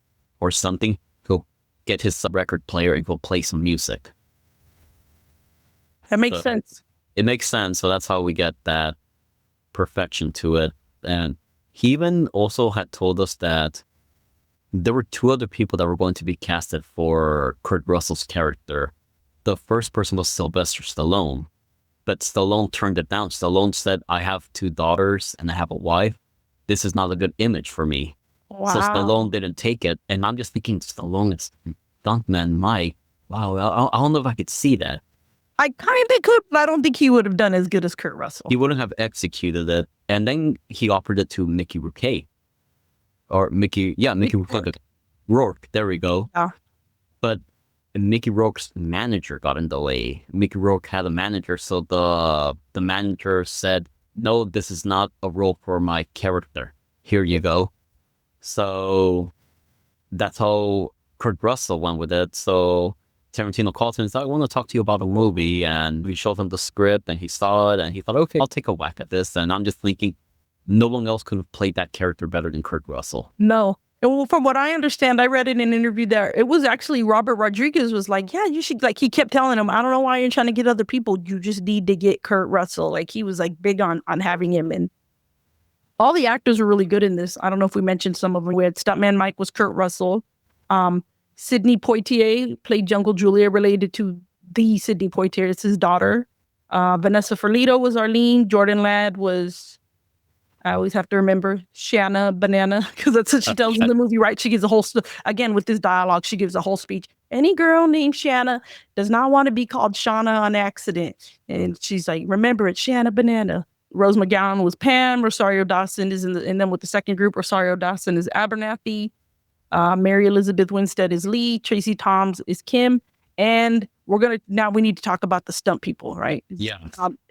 Speaker 2: or something, he'll get his record player and he'll play some music.
Speaker 1: That makes sense.
Speaker 2: It makes sense. So that's how we get that perfection to it. And he even also had told us that there were two other people that were going to be casted for Kurt Russell's character. The first person was Sylvester Stallone, but Stallone turned it down. Stallone said, I have 2 daughters and I have a wife. This is not a good image for me.
Speaker 1: Wow.
Speaker 2: So Stallone didn't take it. And I'm just thinking, Stallone is stuntman Mike. Wow, I don't know if I could see that.
Speaker 1: I kind of could, but I don't think he would have done as good as Kurt Russell.
Speaker 2: He wouldn't have executed it. And then he offered it to Mickey Rourke. Or Mickey Rourke. There we go.
Speaker 1: Yeah.
Speaker 2: But Mickey Rourke's manager got in the way. Mickey Rourke had a manager, so the manager said, no, this is not a role for my character. Here you go. So that's how Kurt Russell went with it. So Tarantino called him and said, I want to talk to you about a movie. And we showed him the script and he saw it and he thought, okay, I'll take a whack at this. And I'm just thinking, no one else could have played that character better than Kurt Russell.
Speaker 1: No. And well, from what I understand, I read in an interview there, it was actually Robert Rodriguez was like, yeah, you should, like, he kept telling him, I don't know why you're trying to get other people. You just need to get Kurt Russell. Like, he was like big on having him. And all the actors were really good in this. I don't know if we mentioned some of them. We had Stuntman Mike was Kurt Russell. Sidney Poitier played Jungle Julia, related to the Sidney Poitier. It's his daughter. Vanessa Ferlito was Arlene. Jordan Ladd was, I always have to remember, Shanna Banana, because that's what she tells in the movie, right? She gives a whole, again, with this dialogue, she gives a whole speech. Any girl named Shanna does not want to be called Shauna on accident. And she's like, remember, it's Shanna Banana. Rose McGowan was Pam. Rosario Dawson is and then with the second group, Rosario Dawson is Abernathy. Mary Elizabeth Winstead is Lee. Tracy Toms is Kim. And now we need to talk about the stunt people, right?
Speaker 2: Yeah.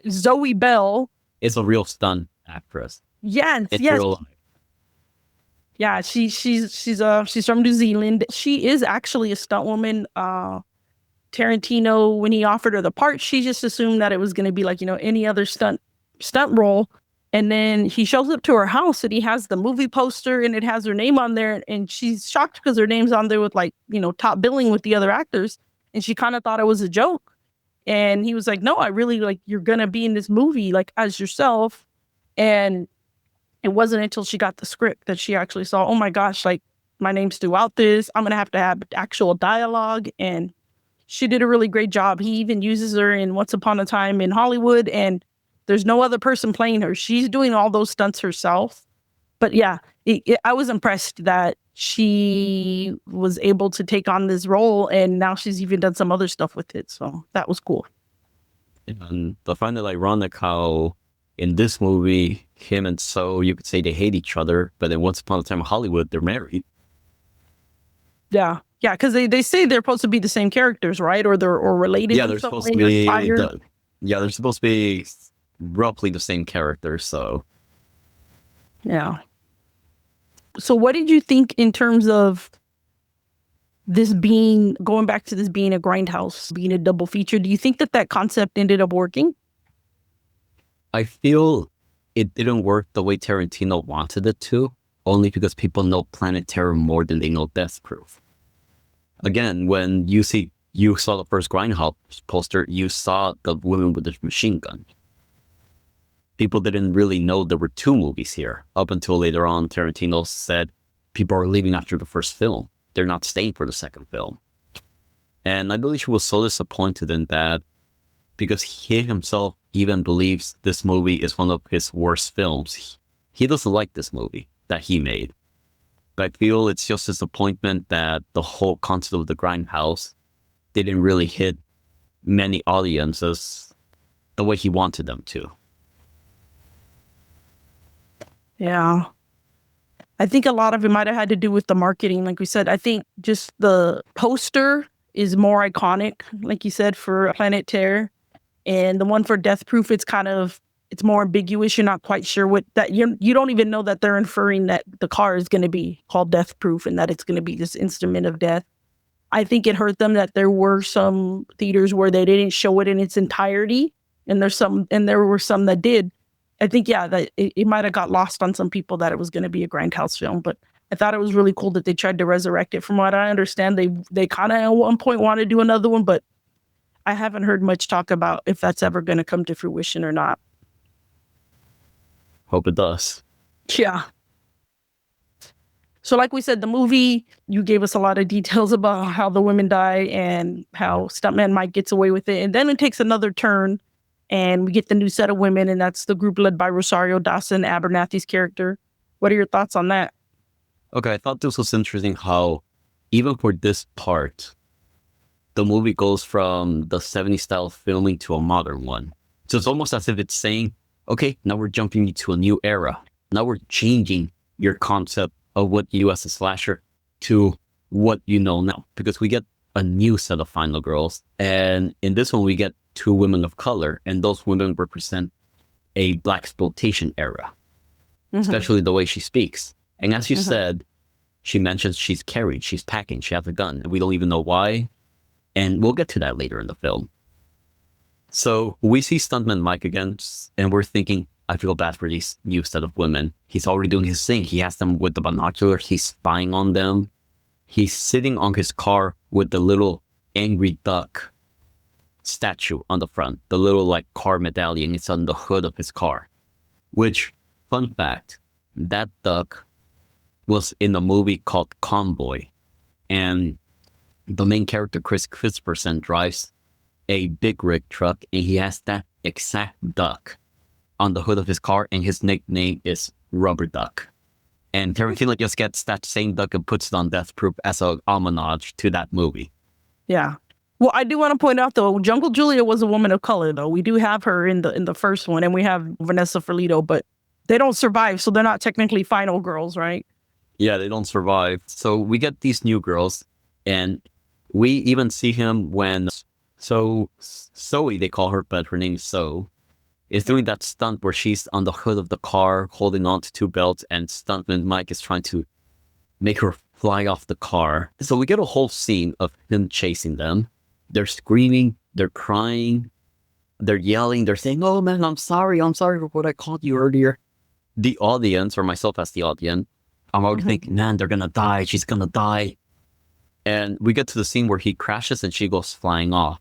Speaker 1: Zoe Bell
Speaker 2: is a real stunt actress.
Speaker 1: Yes,
Speaker 2: it's
Speaker 1: yes.
Speaker 2: Real life.
Speaker 1: Yeah, she's from New Zealand. She is actually a stunt woman. Tarantino, when he offered her the part, she just assumed that it was going to be like, any other stunt role. And then he shows up to her house and he has the movie poster and it has her name on there. And she's shocked because her name's on there with top billing with the other actors. And she kind of thought it was a joke. And he was like, no, I really you're going to be in this movie as yourself. And it wasn't until she got the script that she actually saw, oh my gosh, my name's throughout this. I'm going to have actual dialogue. And she did a really great job. He even uses her in Once Upon a Time in Hollywood. And there's no other person playing her. She's doing all those stunts herself. But yeah, I was impressed that she was able to take on this role. And now she's even done some other stuff with it. So that was cool.
Speaker 2: And I find it ironic how in this movie, him and So, you could say they hate each other, but in Once Upon a Time in Hollywood, they're married.
Speaker 1: Yeah. Yeah, because they say they're supposed to be the same characters, right? Or related.
Speaker 2: Yeah, they're supposed to be. They're supposed to be roughly the same characters. So.
Speaker 1: Yeah. So what did you think in terms of this going back to this being a grindhouse, being a double feature? Do you think that concept ended up working?
Speaker 2: I feel it didn't work the way Tarantino wanted it to, only because people know Planet Terror more than they know Death Proof. Again, when you saw the first Grindhouse poster, you saw the woman with the machine gun. People didn't really know there were 2 movies here, up until later on Tarantino said people are leaving after the first film. They're not staying for the second film. And I believe he was so disappointed in that, because he himself even believes this movie is one of his worst films. He doesn't like this movie that he made. But I feel it's just disappointment that the whole concept of the Grindhouse didn't really hit many audiences. the way he wanted them to.
Speaker 1: Yeah. I think a lot of it might have had to do with the marketing. Like we said, I think just the poster is more iconic, like you said, for Planet Terror. And the one for Death Proof, it's more ambiguous. You're not quite sure what that you don't even know that they're inferring that the car is going to be called Death Proof and that it's going to be this instrument of death. I think it hurt them that there were some theaters where they didn't show it in its entirety, and there were some that did. I think, yeah, that it might have got lost on some people that it was going to be a grindhouse film, but I thought it was really cool that they tried to resurrect it. From what I understand, they kind of at one point want to do another one, but I haven't heard much talk about if that's ever going to come to fruition or not.
Speaker 2: Hope it does.
Speaker 1: Yeah. So like we said, the movie, you gave us a lot of details about how the women die and how Stuntman Mike gets away with it. And then it takes another turn and we get the new set of women, and that's the group led by Rosario Dawson, Abernathy's character. What are your thoughts on that?
Speaker 2: Okay, I thought this was interesting how even for this part, the movie goes from the 70s style filming to a modern one. So it's almost as if it's saying, okay, now we're jumping into a new era. Now we're changing your concept of what you do as a slasher to what you know now. Because we get a new set of final girls. And in this one, we get 2 women of color. And those women represent a blaxploitation era, especially the way she speaks. And as you said, she mentions she's carried, she's packing, she has a gun. And we don't even know why. And we'll get to that later in the film. So we see Stuntman Mike again, and we're thinking, I feel bad for these new set of women. He's already doing his thing. He has them with the binoculars. He's spying on them. He's sitting on his car with the little angry duck statue on the front. The little like car medallion. It's on the hood of his car. Which, fun fact, that duck was in a movie called Convoy. And the main character, Chris Christopherson, drives a big rig truck, and he has that exact duck on the hood of his car, and his nickname is Rubber Duck. And Tarantino just gets that same duck and puts it on Death Proof as an homage to that movie.
Speaker 1: Yeah. Well, I do want to point out though, Jungle Julia was a woman of color though. We do have her in the first one, and we have Vanessa Ferlito, but they don't survive, so they're not technically final girls, right?
Speaker 2: Yeah, they don't survive. So we get these new girls, and we even see him when Zoe, they call her, but her name is So, is doing that stunt where she's on the hood of the car holding on to 2 belts, and Stuntman Mike is trying to make her fly off the car. So we get a whole scene of him chasing them. They're screaming, they're crying, they're yelling, they're saying, oh man, I'm sorry for what I called you earlier. The audience, or myself as the audience, I'm already thinking, man, they're gonna die, she's gonna die. And we get to the scene where he crashes and she goes flying off.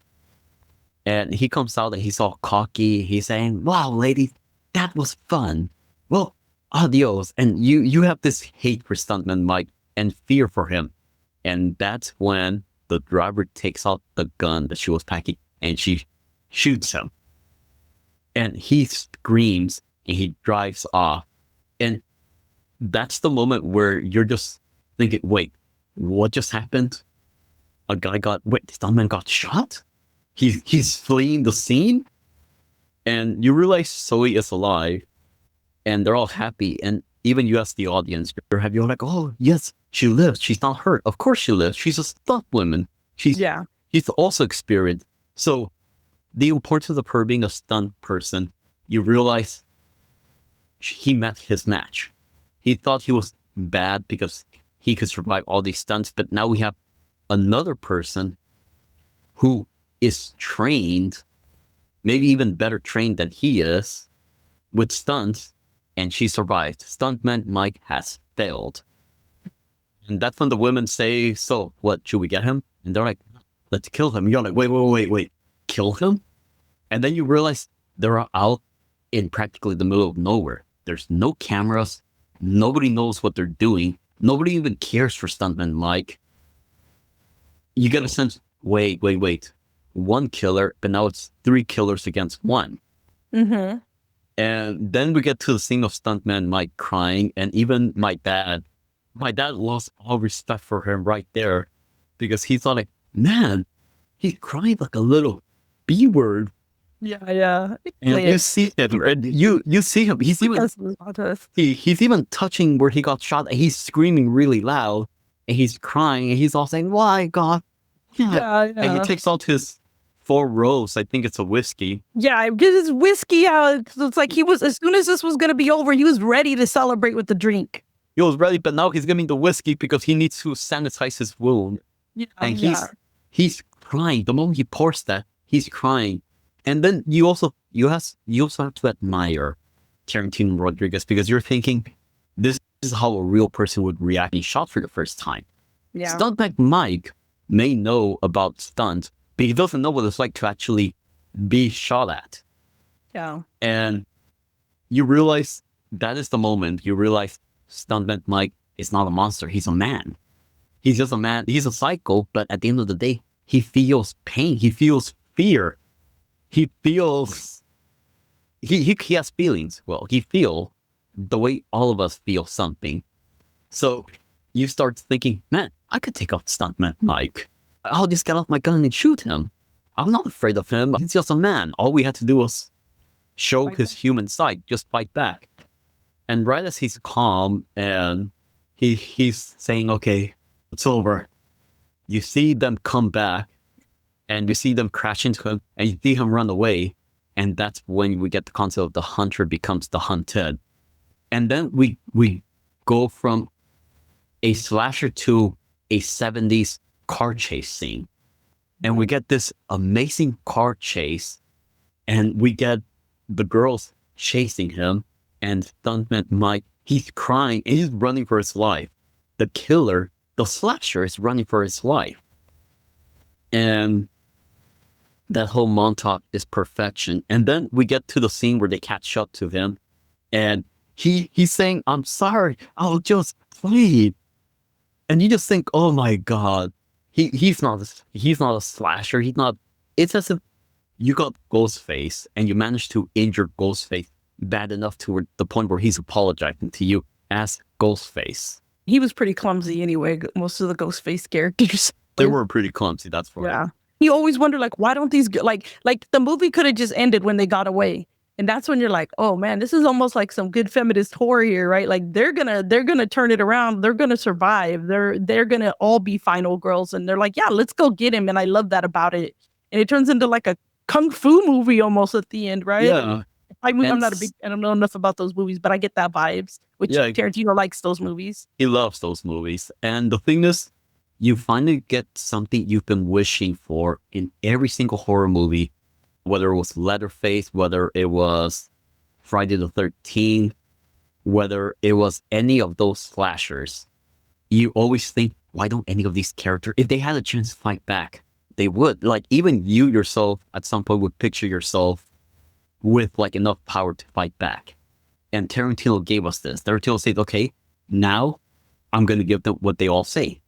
Speaker 2: And he comes out and he's all cocky. He's saying, wow, lady, that was fun. Well, adios. And you have this hate for Stuntman Mike and fear for him. And that's when the driver takes out the gun that she was packing and she shoots him. And he screams and he drives off. And that's the moment where you're just thinking, wait, what just happened? Stuntman got shot? He's fleeing the scene, and you realize Zoe is alive, and they're all happy. And even you as the audience, you're like, oh yes, she lives. She's not hurt. Of course she lives. She's a stunt woman. She's also experienced. So the importance of her being a stunt person, you realize he met his match. He thought he was bad because he could survive all these stunts, but now we have another person who is trained, maybe even better trained than he is, with stunts, and she survived. Stuntman Mike has failed. And that's when the women say, so what, should we get him? And they're like, let's kill him. You're like, wait, kill him? And then you realize they're out in practically the middle of nowhere. There's no cameras. Nobody knows what they're doing. Nobody even cares for Stuntman Mike. You get a sense, wait. 1 killer, but now it's 3 killers against 1. And then we get to the scene of Stuntman Mike crying, and even my dad lost all respect for him right there, because he thought, like, man, he's crying like a little B-word.
Speaker 1: Yeah.
Speaker 2: And you see him, and you see him. He's even touching where he got shot, and he's screaming really loud, and he's crying, and he's all saying, "Why, God?" Yeah. And he takes out his 4 rows. I think it's a whiskey.
Speaker 1: Yeah, get his whiskey out. It's like he was, as soon as this was going to be over, he was ready to celebrate with the drink.
Speaker 2: He was ready, but now he's giving the whiskey because he needs to sanitize his wound.
Speaker 1: Yeah,
Speaker 2: And he's crying. The moment he pours that, he's crying. And then you also have to admire Tarantino Rodriguez, because you're thinking, this is how a real person would react when shot for the first time.
Speaker 1: Yeah.
Speaker 2: Stuntman Mike may know about stunts, but he doesn't know what it's like to actually be shot at.
Speaker 1: Yeah.
Speaker 2: And you realize that is the moment you realize Stuntman Mike is not a monster. He's a man. He's just a man. He's a psycho, but at the end of the day, he feels pain. He feels fear. He feels, he has feelings. Well, he feels the way all of us feel something. So you start thinking, man, I could take out Stuntman Mike. I'll just get off my gun and shoot him. I'm not afraid of him. He's just a man. All we had to do was show his human side, just fight back. And right as he's calm and he's saying, okay, it's over, you see them come back, and you see them crash into him, and you see him run away. And that's when we get the concept of the hunter becomes the hunted. And then we go from a slasher to a 70s car chase scene. And we get this amazing car chase, and we get the girls chasing him, and Stuntman Mike, he's crying, and he's running for his life. The killer, the slasher, is running for his life. And that whole montage is perfection. And then we get to the scene where they catch up to him, and he's saying, I'm sorry, I'll just plead. And you just think, oh my God, he's not a slasher. It's as if you got Ghostface and you managed to injure Ghostface bad enough to the point where he's apologizing to you as Ghostface.
Speaker 1: He was pretty clumsy anyway. Most of the Ghostface characters.
Speaker 2: They were pretty clumsy, that's right.
Speaker 1: Yeah. You always wonder, like, why don't these, like the movie could have just ended when they got away. And that's when you're like, oh man, this is almost like some good feminist horror here, right? Like they're gonna turn it around. They're gonna survive. They're gonna all be final girls. And they're like, yeah, let's go get him. And I love that about it. And it turns into like a kung fu movie almost at the end, right?
Speaker 2: Yeah.
Speaker 1: I mean, I don't know enough about those movies, but I get that vibes, which Tarantino likes those movies.
Speaker 2: He loves those movies. And the thing is, you finally get something you've been wishing for in every single horror movie, whether it was Leatherface, whether it was Friday the 13th, whether it was any of those slashers. You always think, why don't any of these characters, if they had a chance to fight back, they would. Like, even you yourself at some point would picture yourself with like enough power to fight back. And Tarantino gave us this. Tarantino said, okay, now I'm going to give them what they all say.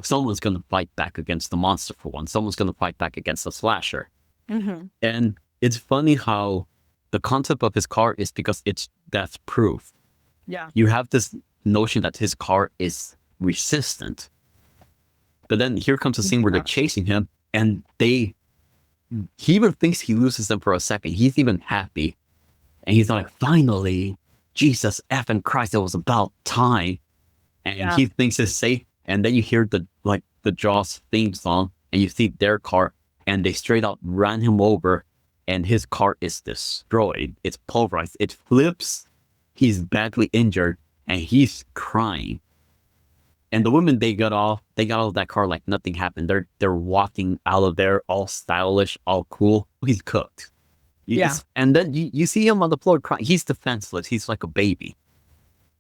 Speaker 2: Someone's going to fight back against the monster for one. Someone's going to fight back against the slasher.
Speaker 1: Mm-hmm.
Speaker 2: And it's funny how the concept of his car is because it's death proof.
Speaker 1: Yeah.
Speaker 2: You have this notion that his car is resistant. But then here comes a scene where they're chasing him, and he even thinks he loses them for a second. He's even happy. And he's like, finally, Jesus effing Christ, it was about time. And he thinks it's safe. And then you hear the Jaws theme song, and you see their car, and they straight out ran him over, and his car is destroyed. It's pulverized. It flips. He's badly injured, and he's crying. And the women, they got out of that car like nothing happened. They're walking out of there all stylish, all cool. He's cooked. And then you see him on the floor crying. He's defenseless. He's like a baby.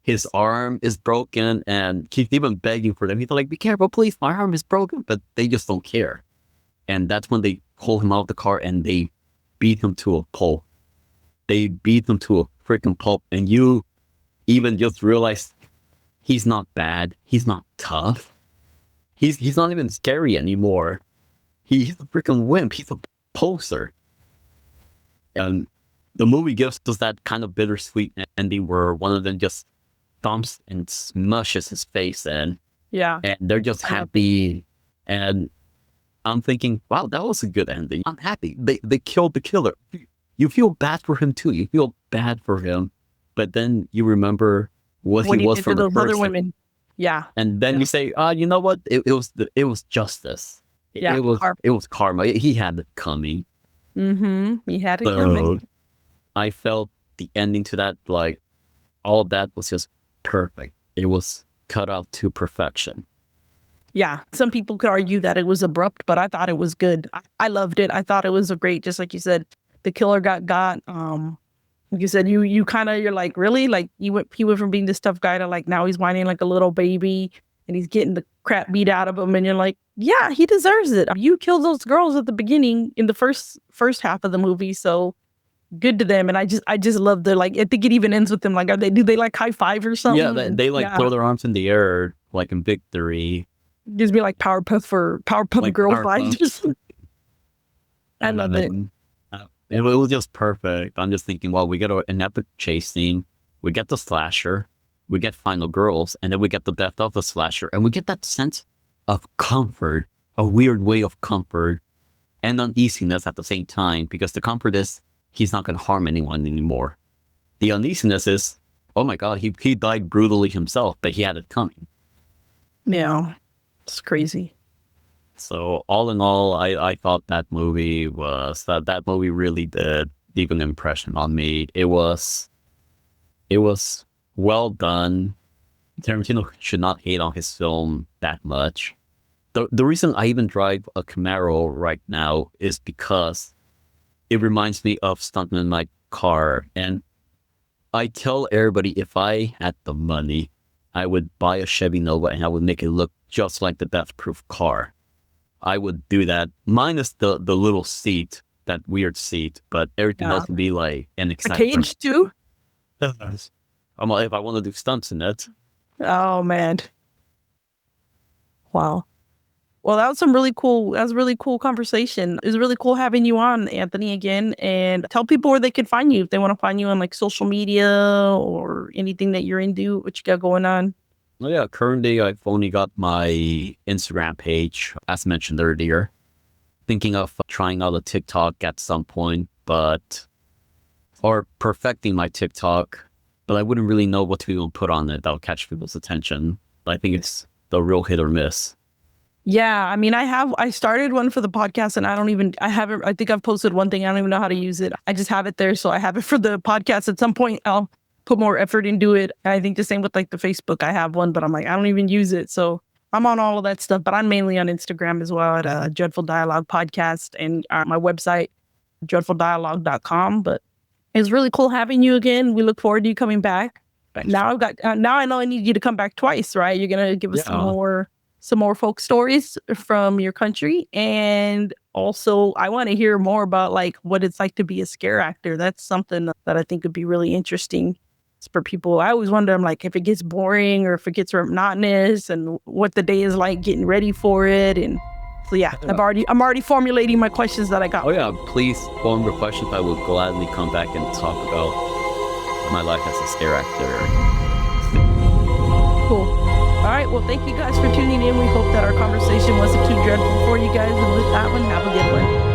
Speaker 2: His arm is broken, and he's even begging for them. He's like, be careful, please. My arm is broken. But they just don't care. And that's when they pull him out of the car and they beat him to a pulp. They beat him to a freaking pulp. And you even just realize he's not bad. He's not tough. He's not even scary anymore. He's a freaking wimp. He's a poser. And the movie gives us that kind of bittersweet ending where one of them just thumps and smushes his face in.
Speaker 1: Yeah.
Speaker 2: And they're just happy. And I'm thinking, wow, that was a good ending. I'm happy. They killed the killer. You feel bad for him too. You feel bad for him, but then you remember what
Speaker 1: What
Speaker 2: he
Speaker 1: he
Speaker 2: was
Speaker 1: did to
Speaker 2: from the
Speaker 1: those other
Speaker 2: first,
Speaker 1: women. Yeah.
Speaker 2: and then you say, you know what? It was justice.
Speaker 1: Yeah.
Speaker 2: It was karma. He had it coming.
Speaker 1: He had it
Speaker 2: So
Speaker 1: coming.
Speaker 2: I felt the ending to that, like all of that was just perfect. It was cut out to perfection.
Speaker 1: Yeah. Some people could argue that it was abrupt, but I thought it was good. I loved it. I thought it was a great, just like you said, the killer got. Like you said, you're like, really? Like he went from being this tough guy to like now he's whining like a little baby and he's getting the crap beat out of him, and you're like, yeah, he deserves it. You killed those girls at the beginning in the first half of the movie, so good to them. And I just love the, like, I think it even ends with them like, do they like high five or
Speaker 2: Yeah,
Speaker 1: something?
Speaker 2: they like
Speaker 1: Yeah,
Speaker 2: throw their arms in the air like in victory.
Speaker 1: gives me like Powerpuff
Speaker 2: Like
Speaker 1: Girl
Speaker 2: Powerpuff.
Speaker 1: vibes. I
Speaker 2: And
Speaker 1: love it.
Speaker 2: then, it was just perfect. I'm just thinking, well, we get an epic chase scene, we get the slasher, we get final girls, and then we get the death of the slasher, and we get that sense of comfort, a weird way of comfort and uneasiness at the same time, because the comfort is he's not going to harm anyone anymore. The uneasiness is, oh my God, he died brutally himself, but he had it coming.
Speaker 1: Yeah, it's crazy.
Speaker 2: So all in all, I thought that movie really did leave an impression on me. It was well done. Tarantino should not hate on his film that much. The reason I even drive a Camaro right now is because it reminds me of stuntmen in my car. And I tell everybody, if I had the money, I would buy a Chevy Nova and I would make it look just like the Death Proof car. I would do that, minus the little seat, that weird seat, but everything else would be like an
Speaker 1: A
Speaker 2: excitement.
Speaker 1: cage too?
Speaker 2: I'm like, if I want to do stunts in it.
Speaker 1: Oh man. Wow. Well, that was some really cool. That was a really cool conversation. It was really cool having you on, Anthony, again. And tell people where they can find you if they want to find you on like social media or anything that you're into, what you got going on.
Speaker 2: Oh yeah, currently I've only got my Instagram page, as mentioned earlier. Thinking of trying out a TikTok at some point, or perfecting my TikTok, but I wouldn't really know what to even put on it that'll catch people's attention. I think it's the real hit or miss.
Speaker 1: Yeah, I mean, I started one for the podcast and I think I've posted one thing. I don't even know how to use it. I just have it there. So I have it for the podcast. At some point, I'll put more effort into it. I think the same with like the Facebook. I have one, but I'm like, I don't even use it. So I'm on all of that stuff, but I'm mainly on Instagram as well at Dreadful Dialogue Podcast and my website, dreadfuldialogue.com. But it's really cool having you again. We look forward to you coming back.
Speaker 2: Thanks.
Speaker 1: Now I know I need you to come back twice, right? You're going to give us some more folk stories from your country. And also I want to hear more about like what it's like to be a scare actor. That's something that I think would be really interesting for people. I always wonder, I'm like, if it gets boring or if it gets monotonous and what the day is like getting ready for it. And so, yeah. I'm already formulating my questions that I got.
Speaker 2: Oh yeah, please form your questions. I will gladly come back and talk about my life as a scare actor.
Speaker 1: Cool. All right. Well, thank you guys for tuning in. We hope that our conversation wasn't too dreadful for you guys. And with that one, have a good one.